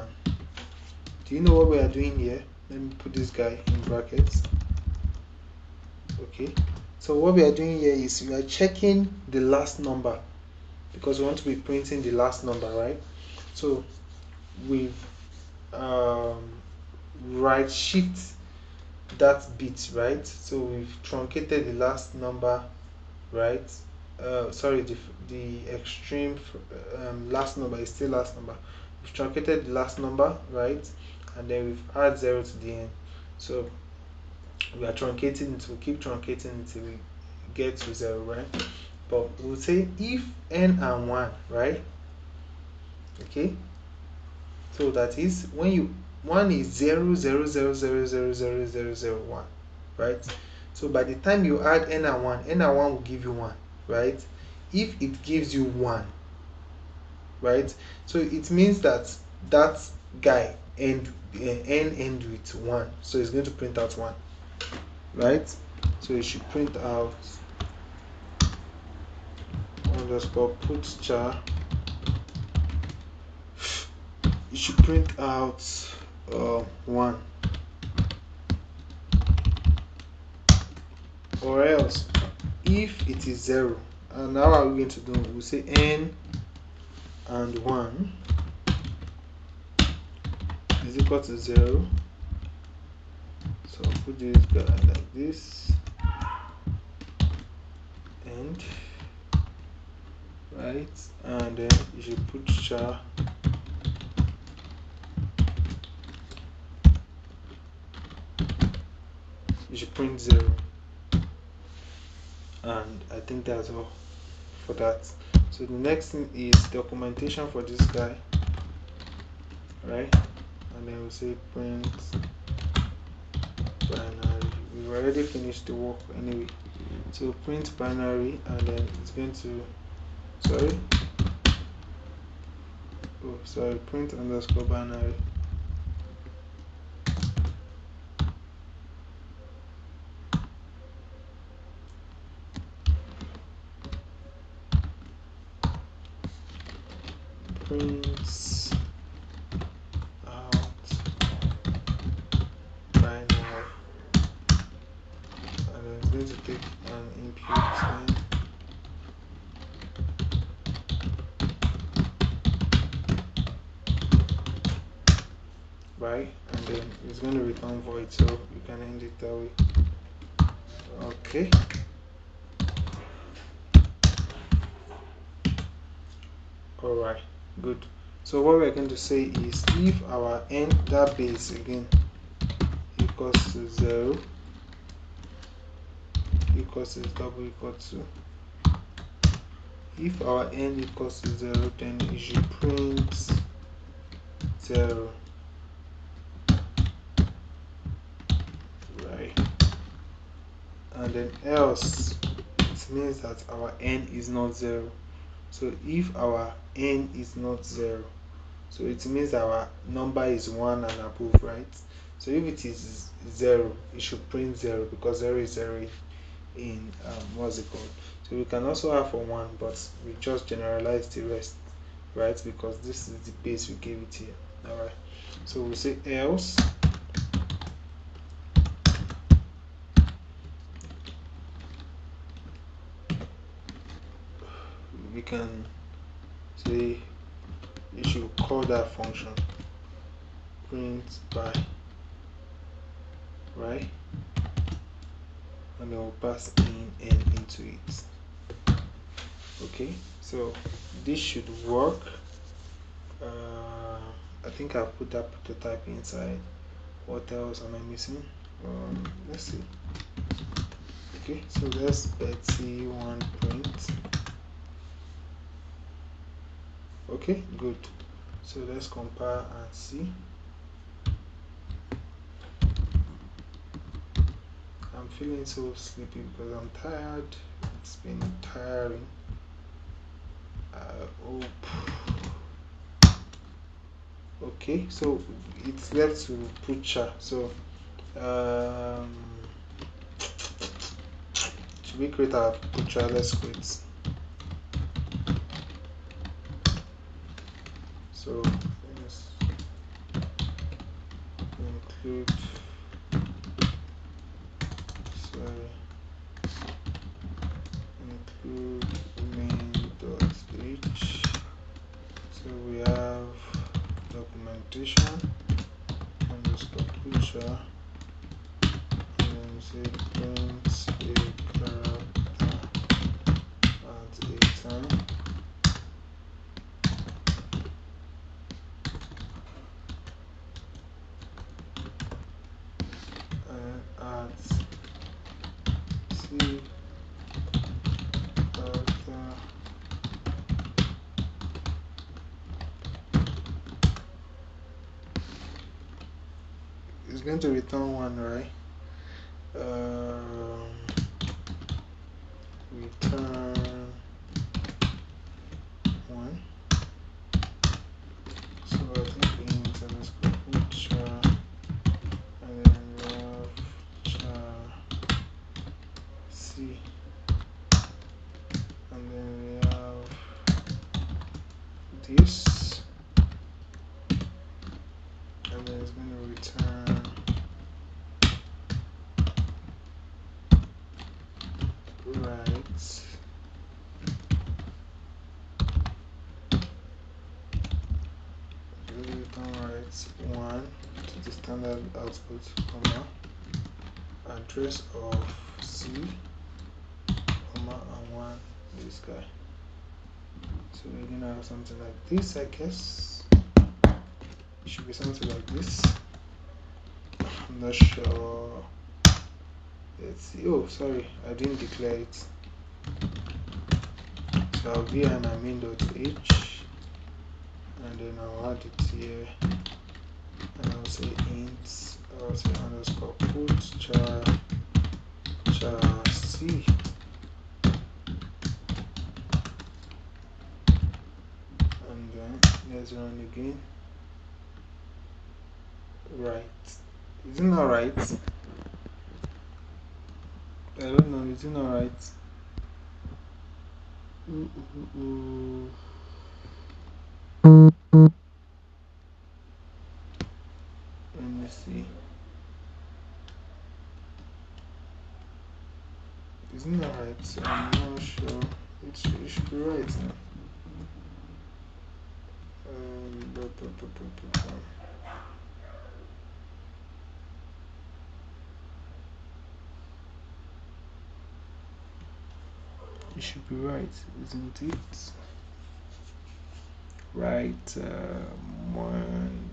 Do you know what we are doing here? Let me put this guy in brackets. Okay, so what we are doing here is we are checking the last number, because we want to be printing the last number, right? So we've right shift that bit, right? So we've truncated the last number, right? Sorry, the extreme last number is still last number. we've truncated the last number, right? And then we've added 0 to the end. So we are truncating it, we'll keep truncating until we get to 0, right? But we'll say if n and 1, right? Okay, so that is when you 1 is 0 0 0 0 0 0 0 0 1, right? So by the time you add n and 1 will give you 1, right? If it gives you 1, right, so it means that that guy end with 1, so it's going to print out 1, right? So you should print out underscore put char. You should print out 1, or else if it is 0, and now what are we going to do? We'll say n and 1 is equal to 0. So I'll put this guy like this, and right, and then you should put char you should print 0, and I think that's all for that. So the next thing is documentation for this guy, right? And then we'll say print binary. We've already finished the work anyway, so print binary, and then it's going to print underscore binary. Prints out binary, and then it's going to take an input right, and then it's going to return void, so you can end it that way. Okay, all right, good. So what we're going to say is if our n, that base again, equals to 0, equals to double equal to, if our n equals to 0, then you should print 0, right? And then else, it means that our n is not 0. So if our n is not 0, so it means our number is 1 and above, right? So if it is 0, it should print 0, because 0 is 0 in what's it called. So we can also have for 1, but we just generalize the rest, right? Because this is the base we gave it here. All right, so we say else, we can say you should call that function print by, right? And then we'll pass in n into it. Okay, so this should work. I think I'll put that prototype inside. What else am I missing? Let's see. Okay, so let's Betty1 print. Okay, good. So let's compare and see. I'm feeling so sleepy because I'm tired. It's been tiring. Okay, so it's left to put char. So should we create our put char? Let's create. So let's include main.h. So we have documentation underscore picture, and then we say print a character at a time. it's going to return 1, right? Return 1. So I think int underscore put char, and then we have char c, and then we have this, and then it's going to return right. Return right 1 to the standard output, comma, address of C, comma, and 1 this guy. So we're gonna have something like this, I guess. It should be something like this. I'm not sure. Let's see. Oh, sorry, I didn't declare it. So I'll vi my main.h, and then I'll add it here, and I'll say int, I'll say underscore put char c, and then let's run again. Right. Is it not right? I don't know. Is it not right? Let me see. Isn't that right? I'm not sure. It should be right now. It should be right, isn't it? Right. One.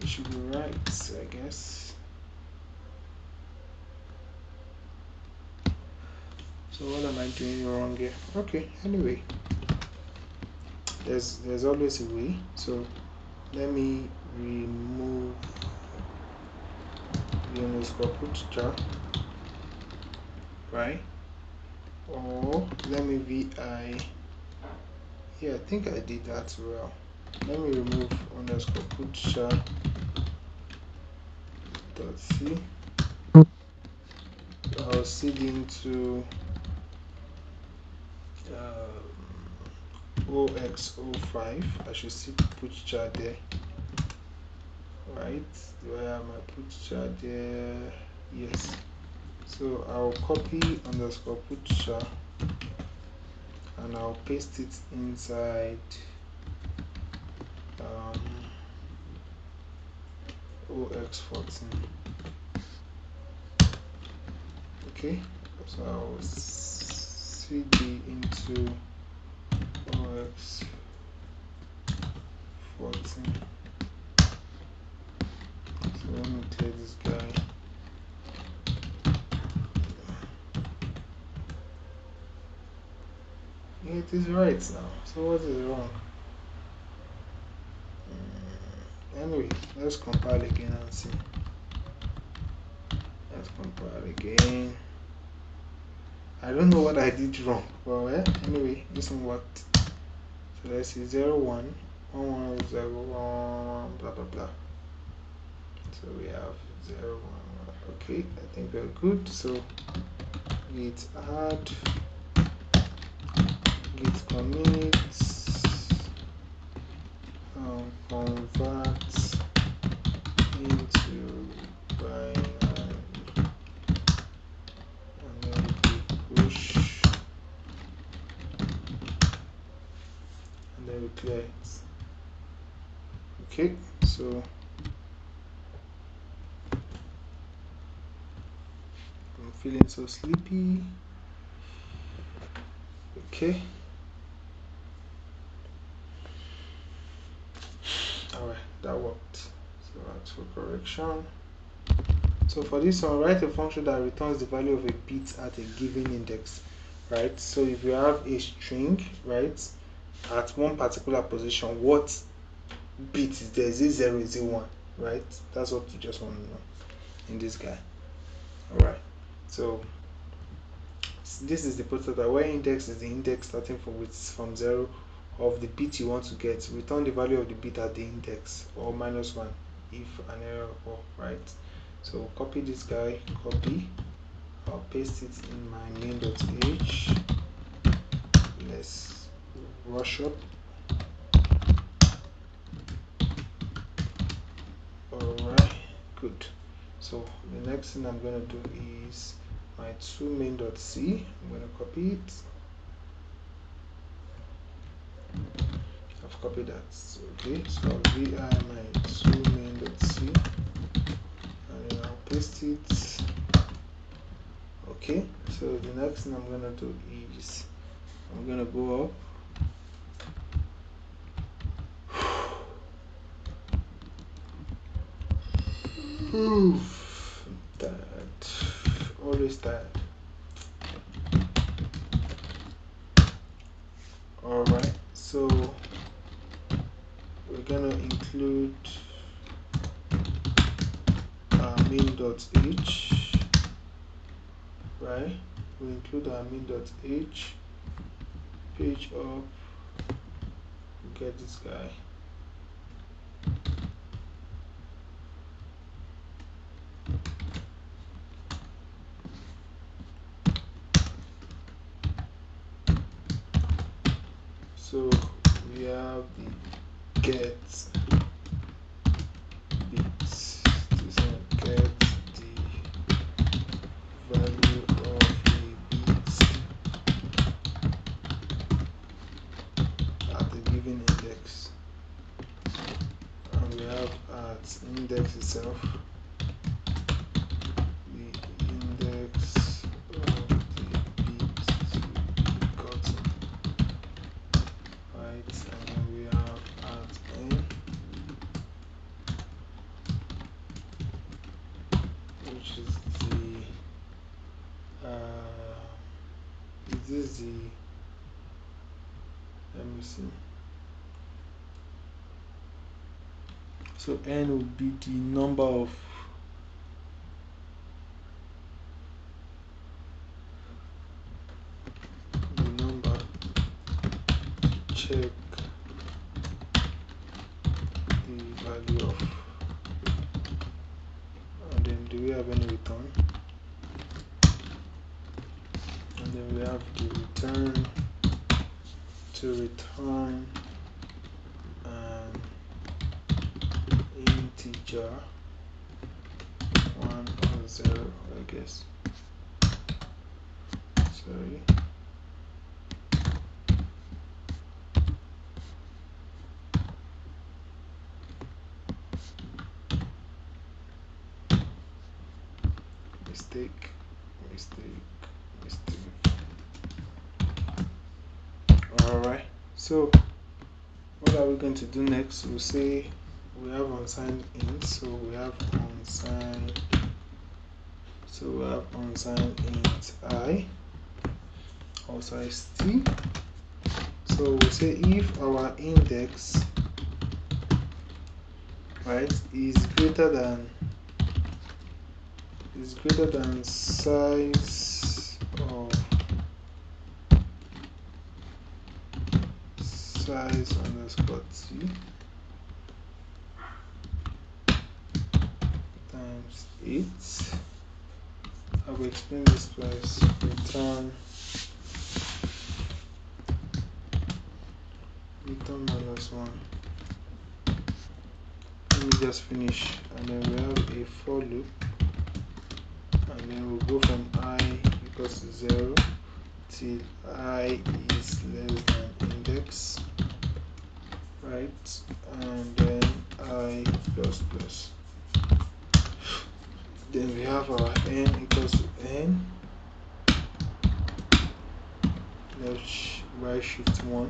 It should be right, I guess. So what am I doing wrong here? Okay, anyway, there's always a way. So let me remove the underscore put char, right? Or let me vi. Yeah, I think I did that well. Let me remove underscore put char dot c. I'll seed into OX05. I should see put char there, right? Do I have my put char there? Yes. So I'll copy underscore put char and I'll paste it inside OX14. Okay, so I'll cd into OX14. So let me clear this guy. It is right now. So what is wrong? Anyway, let's compile again and see. Let's compile again. I don't know what I did wrong, but well, anyway, this one worked. So let's see 0 1 1 1 0 1 blah blah blah. So we have 0 1 1. Okay, I think we're good. So git add, git commit, convert into binary, and then we push, and then we clear it. Okay, so I'm feeling so sleepy. Okay. Alright, that worked. So that's for correction. So for this one, write a function that returns the value of a bit at a given index, right? So if you have a string, right, at one particular position, what bit is there? Is it 0? Is it 1? Right? That's what you just want to know in this guy. Alright, so this is the prototype where index is the index starting from 0 of the bit you want to get. Return the value of the bit at the index, or -1 if an error occurs, right? So copy this guy, copy, I'll paste it in my main.h. Let's rush up. Alright, good. So the next thing I'm going to do is my toMain.c. I'm going to copy it. I've copied that. Okay, so vi my toMain.c, and then I'll paste it. Okay, so the next thing I'm going to do is I'm going to go up. Tired, always tired. Alright, so we're gonna include our main.h, right? We include our main.h, page up, we get this guy. So we have the get bits to get the value of the bits at the given index, and we have at index itself the index of the bits to be gotten. Right, and then we have at n, which is the is this the, let me see, so n would be the number of check the value of, and then do we have any return, and then we have the return to return an integer 1 or 0, I guess. Sorry. Mistake. Alright, so what are we going to do next? We'll say we have unsigned int, so we have unsigned int I, or size t. So we'll say if our index, right, is greater than size underscore t times 8. I will explain this twice. Return -1. Let me just finish, and then we have a for loop, and then we'll go from I equals to 0 till I is less than index, right? And then I plus plus. Then we have our n equals to n. Let's right shift 1,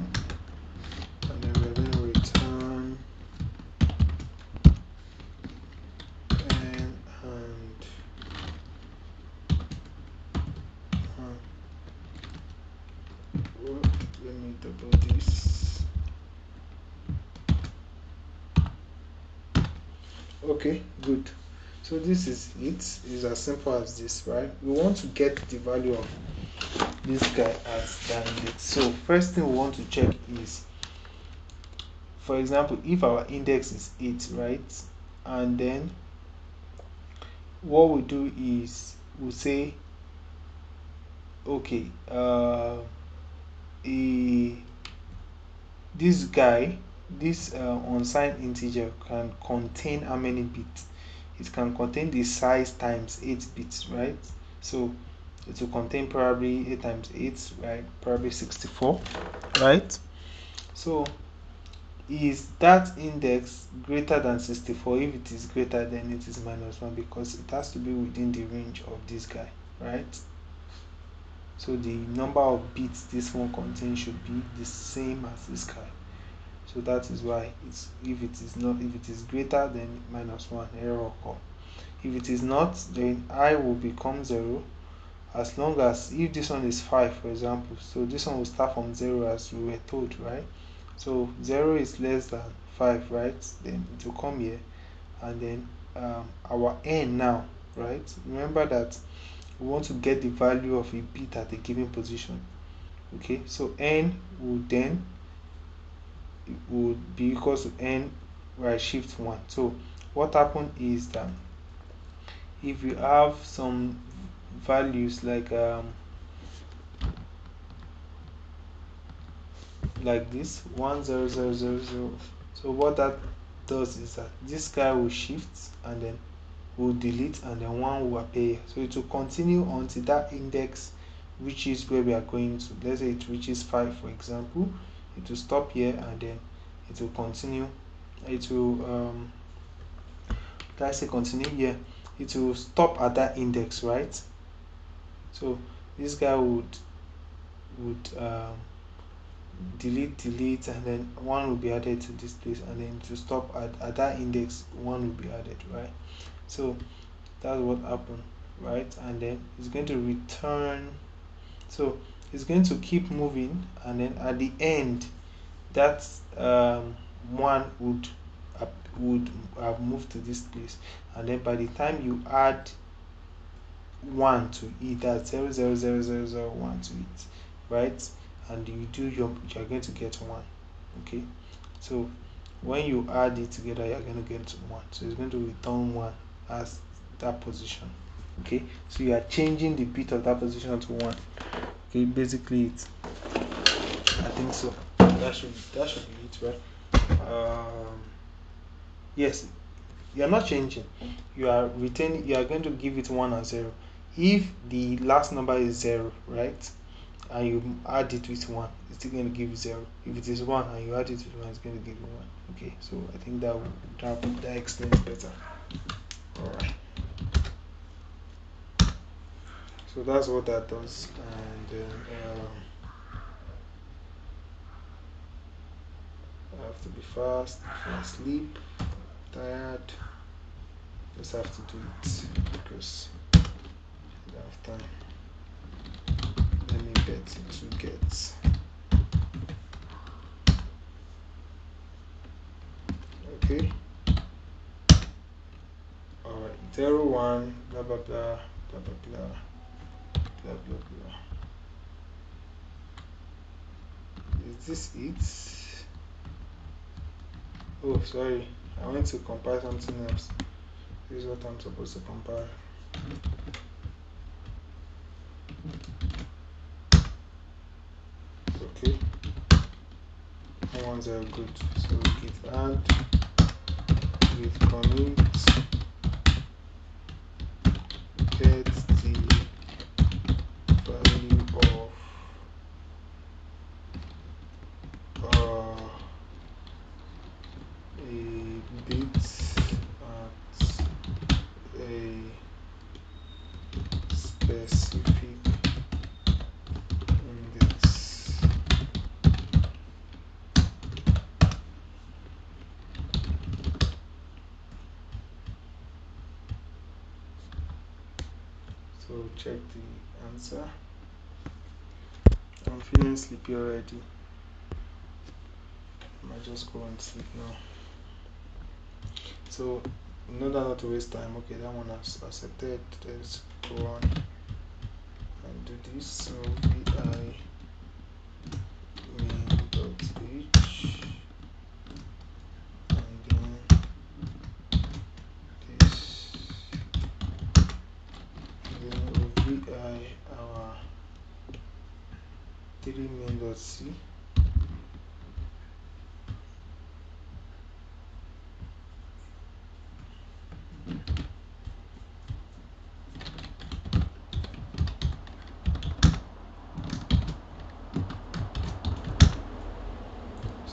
and then we're going to return n and let me double this. Okay, good. So this is it. It's as simple as this, right? We want to get the value of this guy as the index. So first thing we want to check is, for example, if our index is 8, right? And then what we do is we say, okay, a this guy, this unsigned integer can contain how many bits? It can contain the size times 8 bits, right? So it will contain probably 8 times 8, right? Probably 64, right? So is that index greater than 64? If it is greater, then it is minus 1, because it has to be within the range of this guy, right? So the number of bits this one contains should be the same as this guy. So that is why it's, if it is not, if it is greater, then minus 1, error will come. If it is not, then I will become 0, as long as, if this one is 5, for example, so this one will start from 0 as we were told, right? So 0 is less than 5, right? Then it will come here, and then our n now, right? Remember that we want to get the value of a bit at a given position. Okay, so n would then would be equals to n by shift 1. So what happened is that if you have some values like this 10000, so what that does is that this guy will shift and then will delete, and then 1 will appear. So it will continue until that index reaches where we are going to. Let's say it reaches 5, for example. It will stop here, and then it will continue. It will let's say continue here. It will stop at that index, right? So this guy would delete, and then 1 will be added to this place, and then to stop at that index 1 will be added, right? So that's what happened, right? And then it's going to return. So it's going to keep moving, and then at the end that 1 would have moved to this place, and then by the time you add 1 to it, that's 0000001 to it, right? And you do you're going to get 1. Okay, so when you add it together, you're going to get 1. So it's going to return 1 as that position. Okay, so you are changing the bit of that position to 1. Okay, basically it, I think so. That should be it, right? Yes, you are not changing, you are retaining, you are going to give it 1 and 0. If the last number is 0, right, and you add it with 1, it's still going to give you 0. If it is 1 and you add it with 1, it's going to give you 1. Okay, so I think that explains better. All right, so that's what that does. And then I have to be fast before I sleep, tired, just have to do it because I don't have time. Let me bet it to get. Okay, all right, 0 1 blah blah blah blah blah blah blah blah blah. Is this it? Oh, sorry, I went to compile something else. This is what I'm supposed to compile. Okay, 1 0 good. So git add, git commit, get the value of a bit at a specific index. So check the answer. I'm feeling sleepy already. I might just go and sleep now. So in order not to waste time. Okay, that one has accepted. Let's go on and do this. So vi main.h, and then this, and then vi our 3 main.c.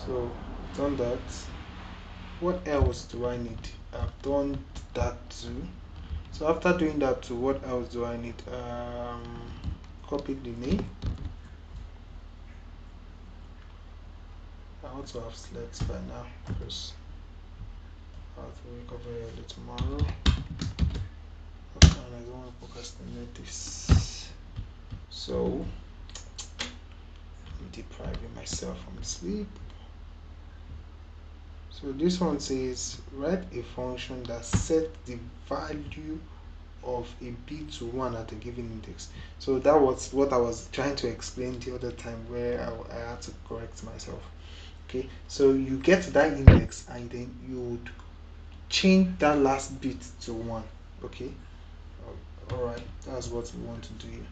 So done that. What else do I need? I've done that too. So after doing that too, what else do I need? Copy the name. I want to have selects by now because I have to wake up very early tomorrow and I don't want to procrastinate this. So I'm depriving myself from sleep. So this one says write a function that sets the value of a bit to 1 at a given index. So that was what I was trying to explain the other time where I had to correct myself. Okay, so you get that index and then you would change that last bit to 1. Okay, all right, that's what we want to do here.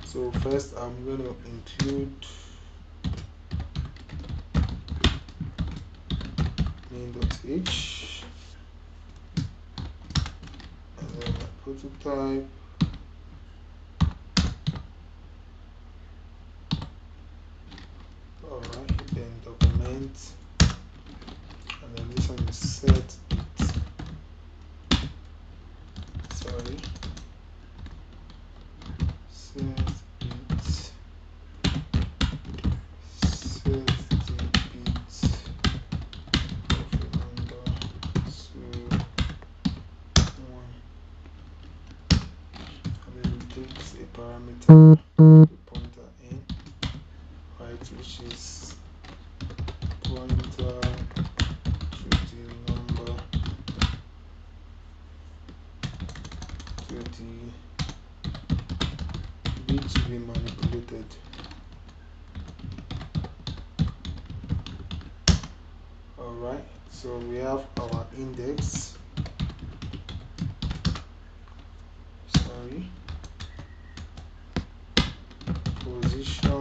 So first I'm going to include main.h and then my prototype. All right, then document, and then this one is set it. Sorry, set it. Set the bit of a number to 1, and then it takes a parameter, the pointer in, right, which is pointer to the number to the bit to be manipulated. Alright, so we have our index, sorry, position of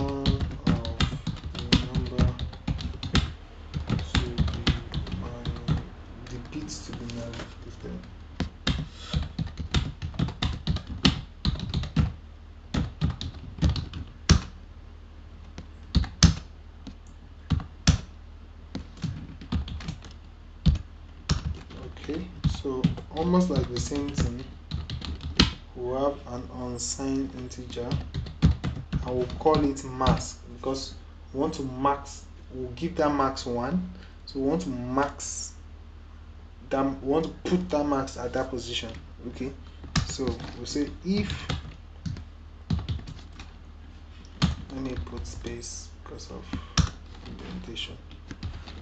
the number to the bits to be manipulated. Okay, so almost like the same thing, we'll have an unsigned integer and we'll call it max because we want to max, we'll give that max 1, so we want to max that, we want to put that max at that position. Okay, so we'll say if, let me put space because of indentation.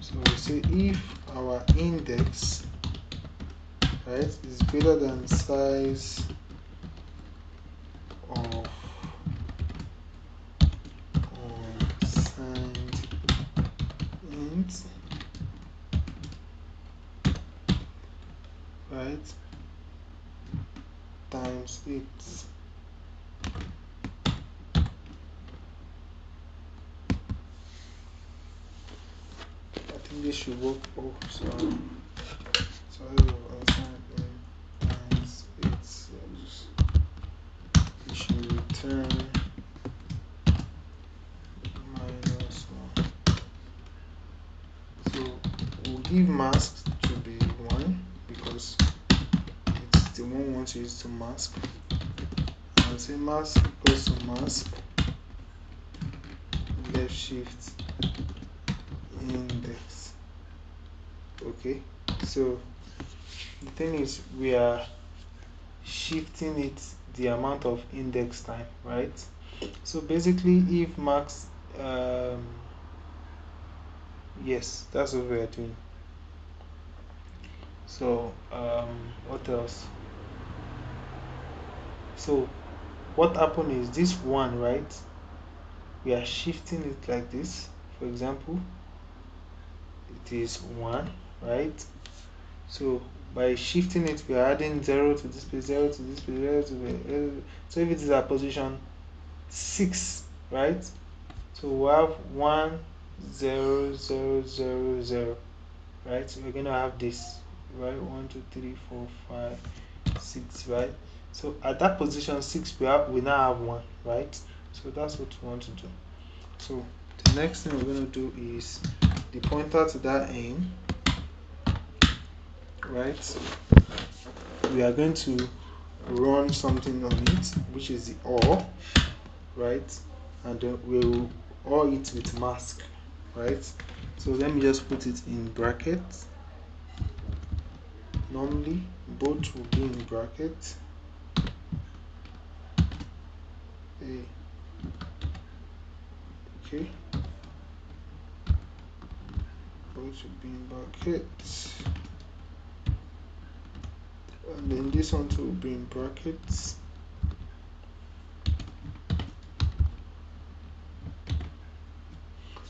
So we'll say if our index, right, is greater than size of unsigned int, right, times 8. I think this should work. Oh, sorry. Unsigned int times 8. So it should return -1. So we'll give mask to be 1 because it's the one we want to use to mask. I'll say mask equals to mask left shift index. Okay, so the thing is we are shifting it the amount of index time, right? So basically if max, yes, that's what we are doing. So what else? So what happened is this one, right? We are shifting it like this. For example, it is 1, right? So by shifting it, we are adding 0 to this place, 0 to this place, 0 to the. So if it is at position 6, right? So we have 1 0 0 0 0, right? So we're gonna have this, right? 1 2 3 4 5 6, right? So at that position 6, we now have 1, right? So that's what we want to do. So the next thing we're going to do is the pointer to that aim, right? We are going to run something on it, which is the OR, right? And then we'll OR it with mask, right? So let me just put it in brackets. Normally both will be in brackets. Okay, both will be in brackets, and then this one too will be in brackets.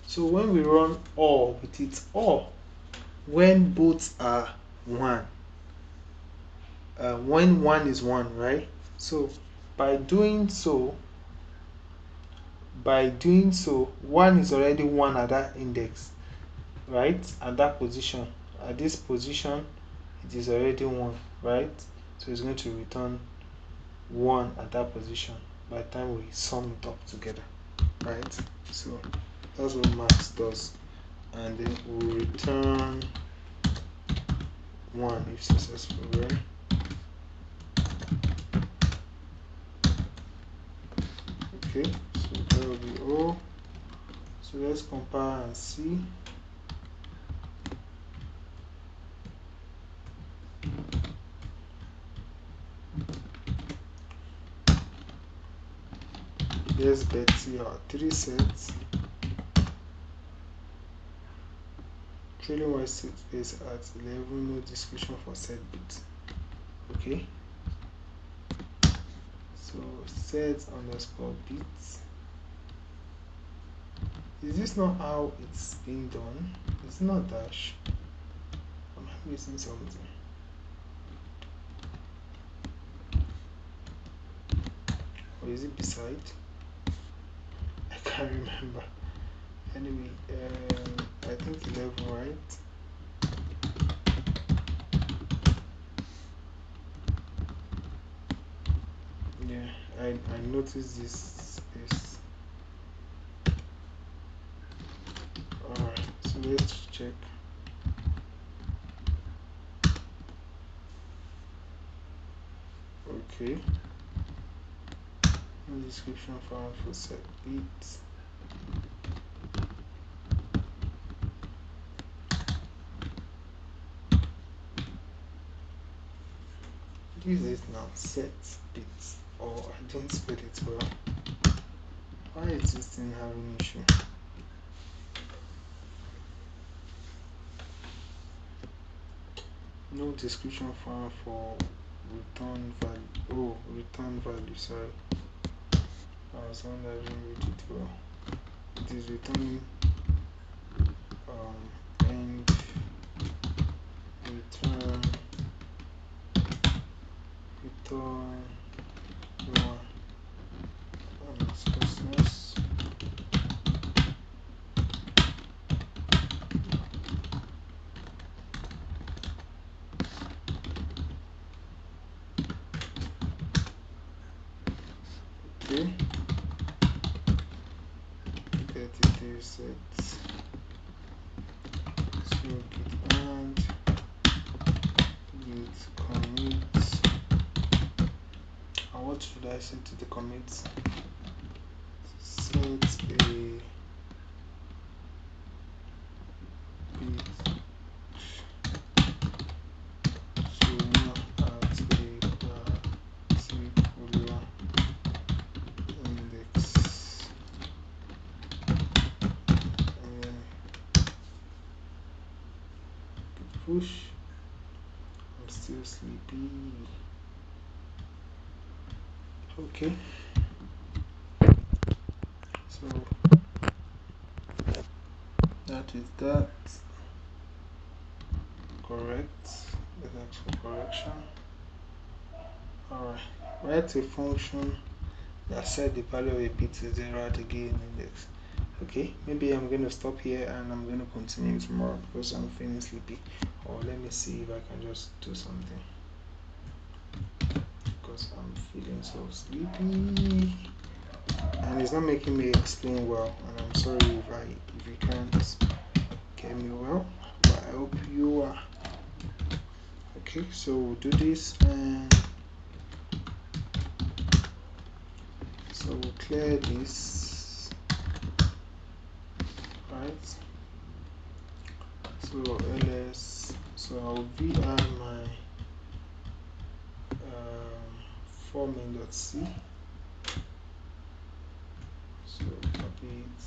So when we run OR with it, OR, when both are 1, when 1 is 1, right? So by doing so, 1 is already 1 at that index, right? At that position, at this position, it is already 1, right? So it's going to return 1 at that position by the time we sum it up together, right? So that's what max does, and then we'll return 1 if successful, right? Okay, so that will be all. So let's compare and see. Yes, Betty, our 3 sets. Trailing white set is at 11, no description for set bit. Okay, so set underscore bits. Is this not how it's being done? It's not dash. Am I missing something? Or is it beside? I can't remember. Anyway, I think 11, right? Yeah, I noticed this space. Alright, so let's check. Okay, no description found for set bits. This is now set bits, or I didn't spell it well. Why is this thing having issue? No description found for return value. Oh, return value, sorry. I was wondering I didn't read it well. It is returning and return 1 Christmas. Okay, 33 sets. So git and git commit. And what should I say to the commits? Set a bit sooner at a particular index. Push. B. Okay, so that is that. Correct. Let's ask for correction. Alright, write a function that set the value of a bit to 0 at a given index. Okay, maybe I'm going to stop here and I'm going to continue tomorrow because I'm feeling sleepy. Or let me see if I can just do something because I'm feeling so sleepy and it's not making me explain well. And I'm sorry if you can't get me well, but I hope you are. Okay, so we'll do this and so we'll clear this, right? So ls, so I'll vi my for main.c, so copy it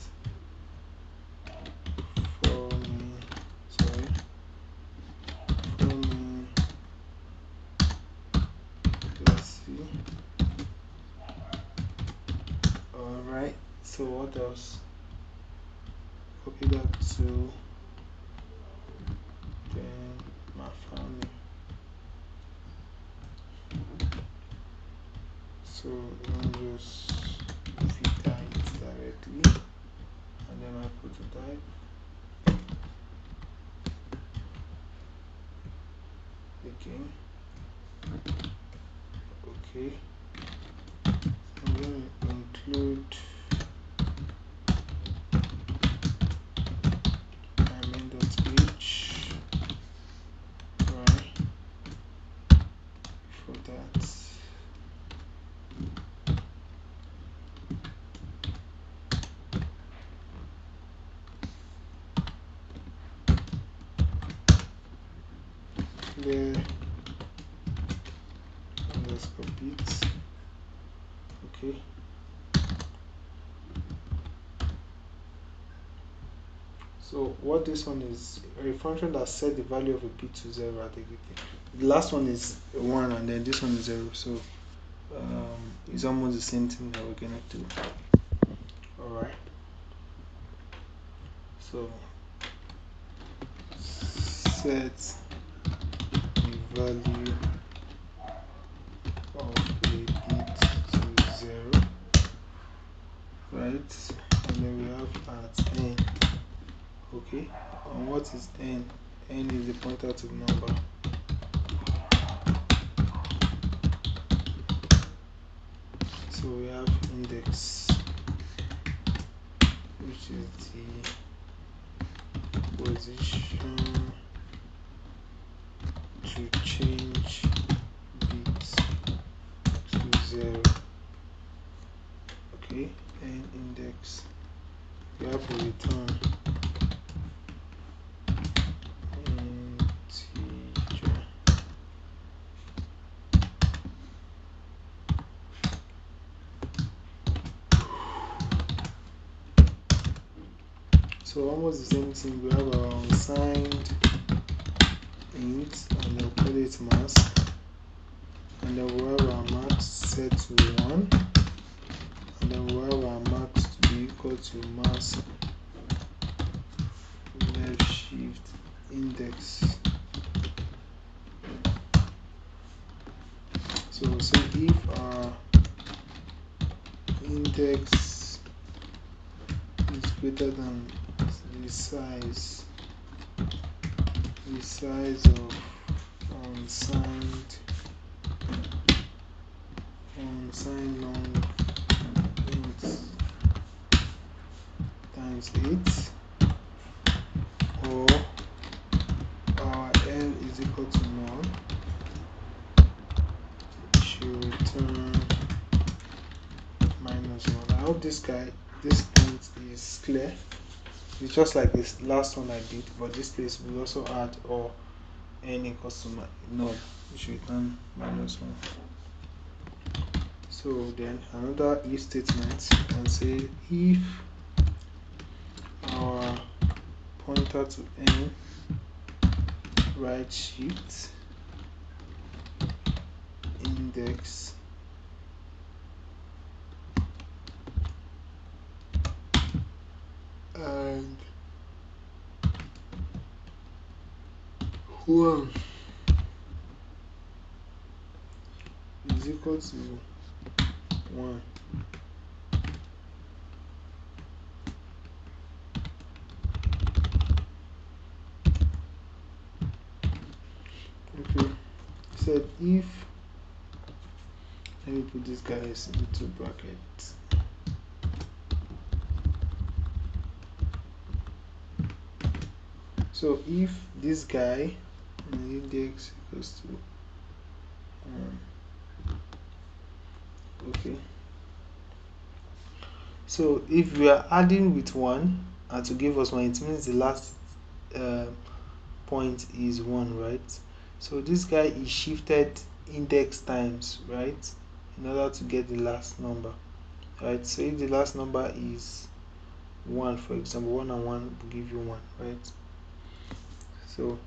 for main, sorry, for main.c. Alright, so what else? Copy that to then my family. So I'll just fit it directly and then I put a type again. Okay, I'm going to include my main.h, right, for that. There, and let's copy it. Okay, so what this one is a function that set the value of a bit to 0 at a given. The last one is 1 and then this one is 0, so it's almost the same thing that we're gonna do. Alright, so set the value of a bit to 0, right? And then we have at n. Okay, and what is n? N is the pointer to the number. So we have index, which is the position to change bits to 0. Okay, and index, we have a return integer. So almost the same thing. We have our unsigned int and then call it mask, and then we have our max set to 1, and then we have our max to be equal to mask left shift index. So say if our index is greater than the size of unsigned long int times 8, or our L is equal to null, it should return -1. I hope this point is clear. It's just like this last one I did, but this place we also add or n equals to null, it should return -1. So then another if statement and say if our pointer to n right shift index and 1 is equal to 1. Okay, said if, let me put this guys into brackets. So if this guy index equals to 1, okay. So if we are adding with 1 and to give us 1, it means the last point is 1, right? So this guy is shifted index times, right, in order to get the last number, right? So if the last number is 1, for example, 1 and 1 will give you 1, right? So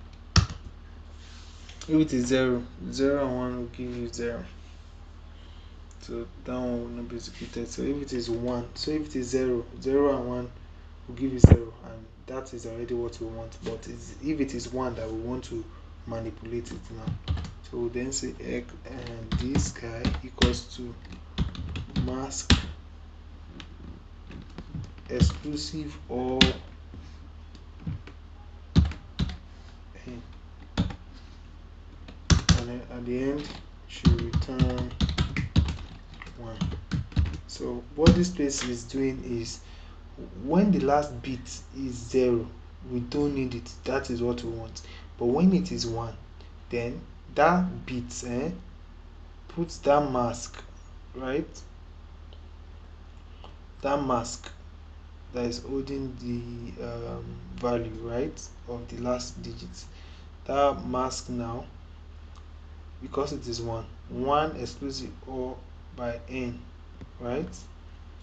if it is 0, 0 and 1 will give you 0. So that one will not be executed. So if it is 1, so if it is 0, 0 and 1 will give you 0, and that is already what we want. But if it is 1 that we want to manipulate it now, so we'll then say egg and this guy equals to mask exclusive or and then at the end should return 1. So what this place is doing is when the last bit is 0, we don't need it, that is what we want. But when it is 1, then that bit puts that mask, right, that mask that is holding the value, right, of the last digit. That mask now, because it is 1 exclusive or by n, right?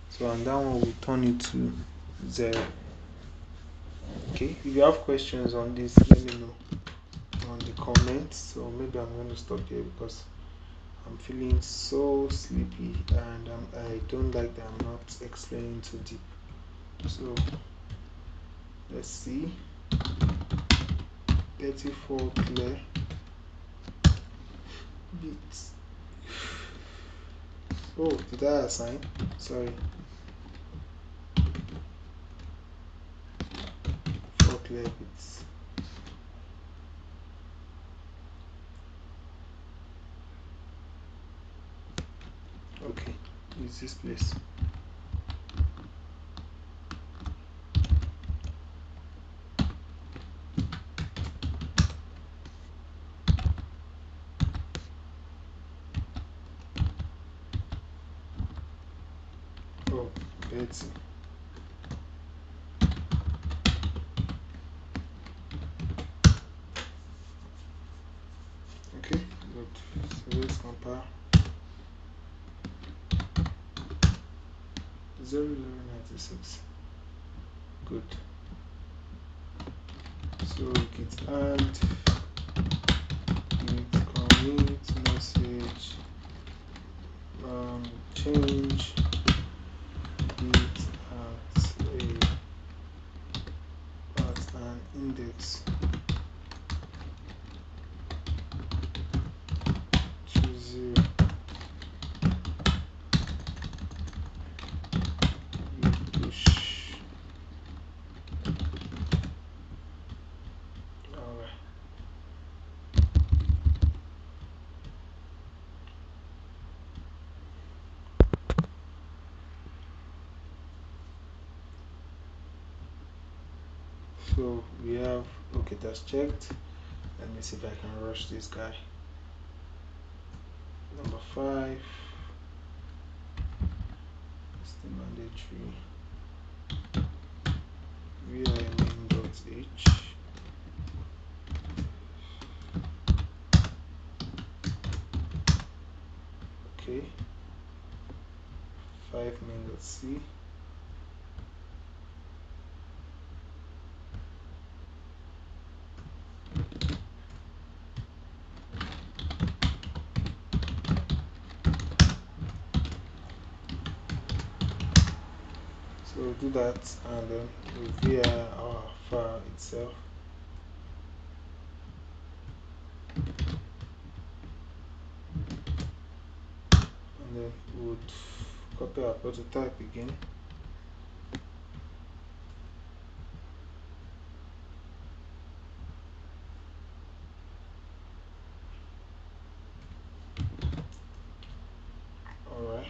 So and that one will turn it to 0. Okay, if you have questions on this, let me know on the comments. So maybe I'm going to stop here because I'm feeling so sleepy and I don't like that I'm not explaining too deep. So let's see. 34 clear bits. Oh, did I assign? Sorry. 4 clear bits. Okay, use this place. Oh, Betsy. Okay, good. So let's compare. 0096. Good. So git add, git commit message, change git at an index to 0. Push. Alright. So we have, okay, that's checked. Let me see if I can rush this guy. Number 5 is the mandatory vim.h. Okay, 5 main.c. So do that and then reveal our file itself. And then we would copy our prototype again. Alright.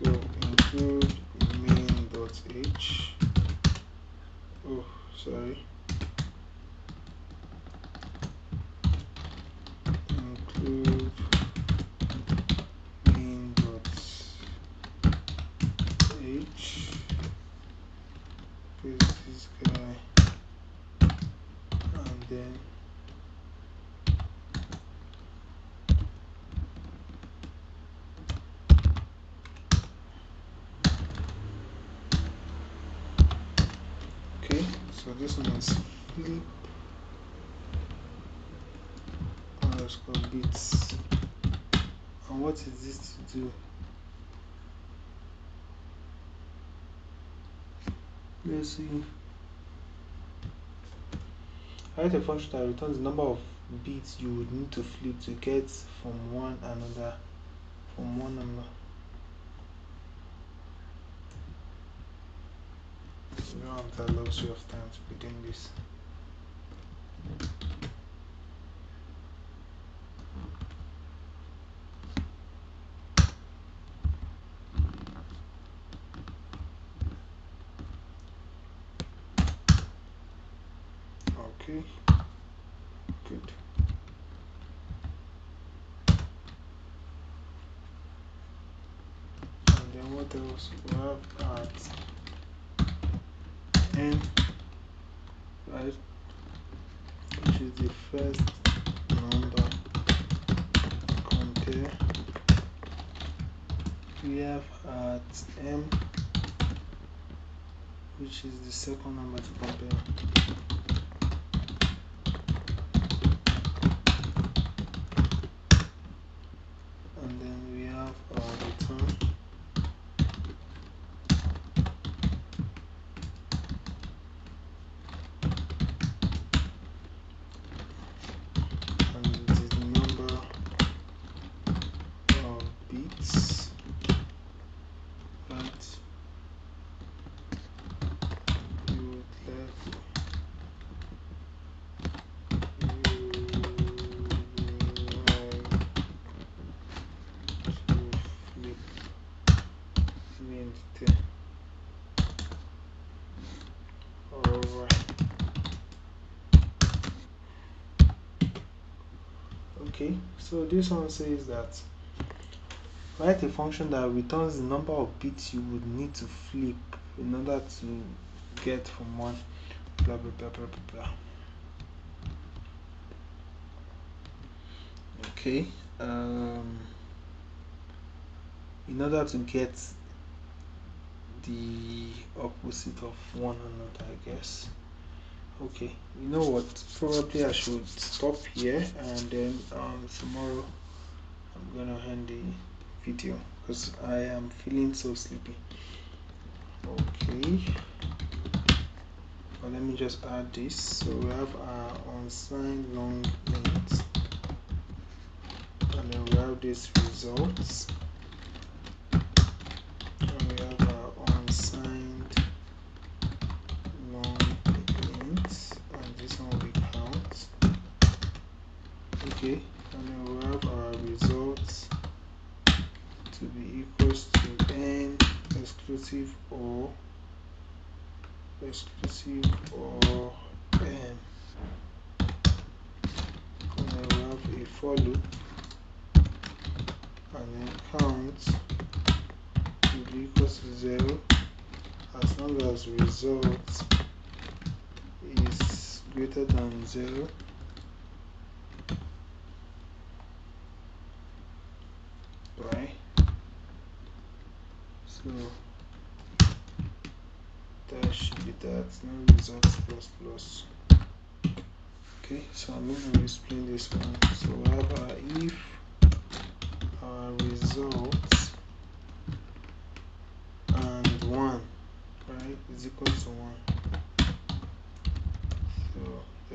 So include main.h. Oh, sorry. Include main.h. Paste this guy and then okay, so this one is flip underscore bits. And what is this to do? Let's see. Write a function that returns the number of bits you would need to flip to get from one number. We don't have that luxury of time to be doing this. Okay, good. And then what else? We have at n, right, which is the first number compare. We have at m, which is the second number to compare. And then we have our return. And it is the number of bits that you would like Alright. Okay, so this one says that write a function that returns the number of bits you would need to flip in order to get from one blah blah blah blah blah blah. Okay, in order to get the opposite of one another, I guess. Okay, you know what, probably I should stop here and then tomorrow I'm gonna end the video because I am feeling so sleepy. Okay, well, let me just add this. So we have our unsigned long length and then we have this results and we have our unsigned long length and this one will count. Okay, and then we have our results to be equals to n exclusive or n, and then we have a for loop and then count will be equals to 0 as long as result is greater than 0. Right, so that should be that. No results plus plus. Okay, so I'm going to explain this one. So we have if our results and 1, right, is equal to 1. So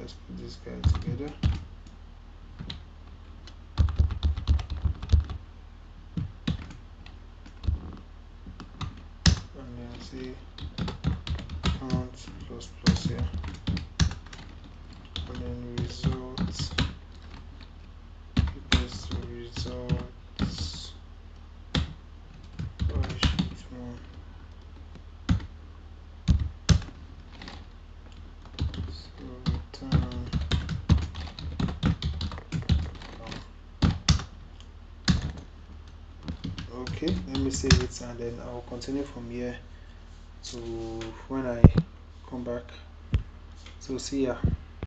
just put this guy together. And then say count plus here. And then results equals to results sheet 1. So return okay, let me save it and then I'll continue from here to when I come back. So see ya.